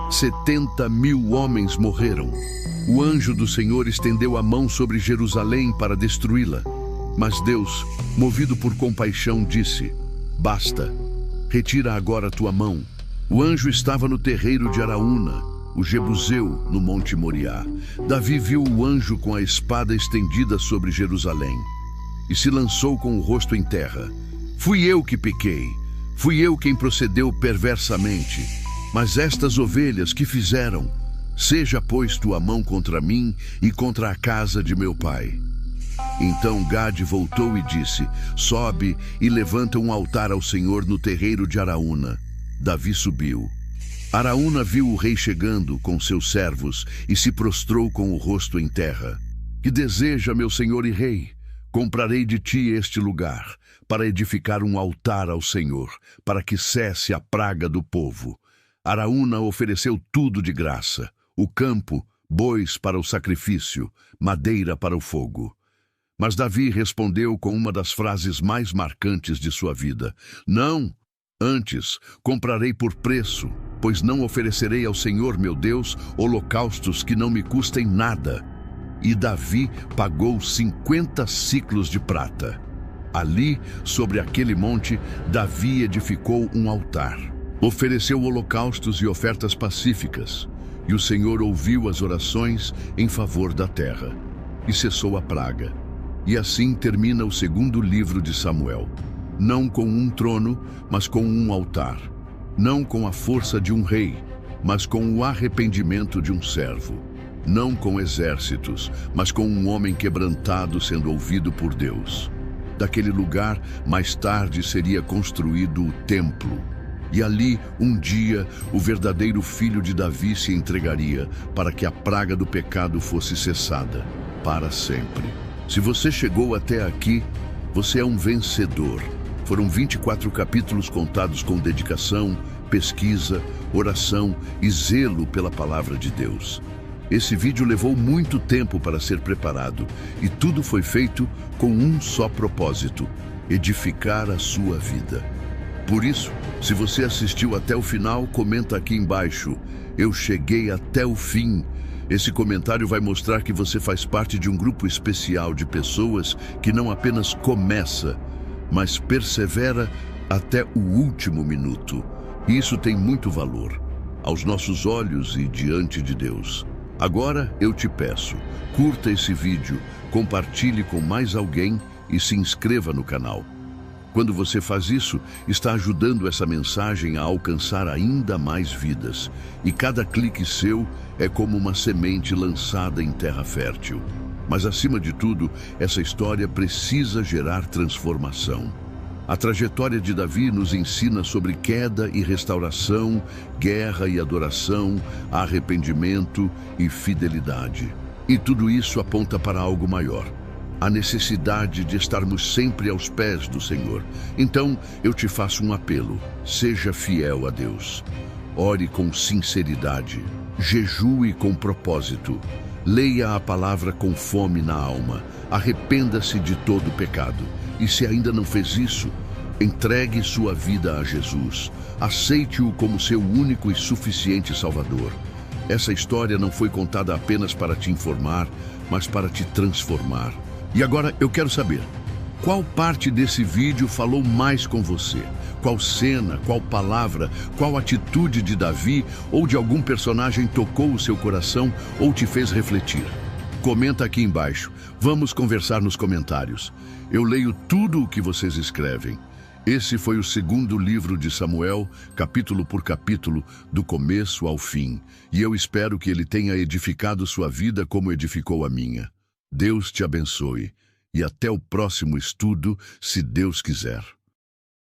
70.000 homens morreram. O anjo do Senhor estendeu a mão sobre Jerusalém para destruí-la. Mas Deus, movido por compaixão, disse: basta, retira agora a tua mão. O anjo estava no terreiro de Araúna, o Jebuseu, no Monte Moriá. Davi viu o anjo com a espada estendida sobre Jerusalém e se lançou com o rosto em terra. Fui eu que pequei, fui eu quem procedeu perversamente. Mas estas ovelhas que fizeram? Seja, pois, tua mão contra mim e contra a casa de meu pai. Então Gade voltou e disse: sobe e levanta um altar ao Senhor no terreiro de Araúna. Davi subiu. Araúna viu o rei chegando com seus servos e se prostrou com o rosto em terra. Que deseja, meu senhor e rei? Comprarei de ti este lugar, para edificar um altar ao Senhor, para que cesse a praga do povo. Araúna ofereceu tudo de graça: o campo, bois para o sacrifício, madeira para o fogo. Mas Davi respondeu com uma das frases mais marcantes de sua vida: não, antes comprarei por preço, pois não oferecerei ao Senhor meu Deus holocaustos que não me custem nada. E Davi pagou 50 siclos de prata. Ali, sobre aquele monte, Davi edificou um altar. Ofereceu holocaustos e ofertas pacíficas, e o Senhor ouviu as orações em favor da terra, e cessou a praga. E assim termina o 2º livro de Samuel. Não com um trono, mas com um altar. Não com a força de um rei, mas com o arrependimento de um servo. Não com exércitos, mas com um homem quebrantado sendo ouvido por Deus. Daquele lugar, mais tarde, seria construído o templo. E ali, um dia, o verdadeiro filho de Davi se entregaria para que a praga do pecado fosse cessada para sempre. Se você chegou até aqui, você é um vencedor. Foram 24 capítulos contados com dedicação, pesquisa, oração e zelo pela palavra de Deus. Esse vídeo levou muito tempo para ser preparado e tudo foi feito com um só propósito: edificar a sua vida. Por isso, se você assistiu até o final, comenta aqui embaixo: eu cheguei até o fim. Esse comentário vai mostrar que você faz parte de um grupo especial de pessoas que não apenas começa, mas persevera até o último minuto. E isso tem muito valor aos nossos olhos e diante de Deus. Agora eu te peço, curta esse vídeo, compartilhe com mais alguém e se inscreva no canal. Quando você faz isso, está ajudando essa mensagem a alcançar ainda mais vidas. E cada clique seu é como uma semente lançada em terra fértil. Mas acima de tudo, essa história precisa gerar transformação. A trajetória de Davi nos ensina sobre queda e restauração, guerra e adoração, arrependimento e fidelidade. E tudo isso aponta para algo maior: a necessidade de estarmos sempre aos pés do Senhor. Então, eu te faço um apelo: seja fiel a Deus. Ore com sinceridade, jejue com propósito, leia a palavra com fome na alma, arrependa-se de todo o pecado. E se ainda não fez isso, entregue sua vida a Jesus. Aceite-o como seu único e suficiente Salvador. Essa história não foi contada apenas para te informar, mas para te transformar. E agora eu quero saber, qual parte desse vídeo falou mais com você? Qual cena, qual palavra, qual atitude de Davi ou de algum personagem tocou o seu coração ou te fez refletir? Comenta aqui embaixo. Vamos conversar nos comentários. Eu leio tudo o que vocês escrevem. Esse foi o segundo livro de Samuel, capítulo por capítulo, do começo ao fim. E eu espero que ele tenha edificado sua vida como edificou a minha. Deus te abençoe. E até o próximo estudo, se Deus quiser.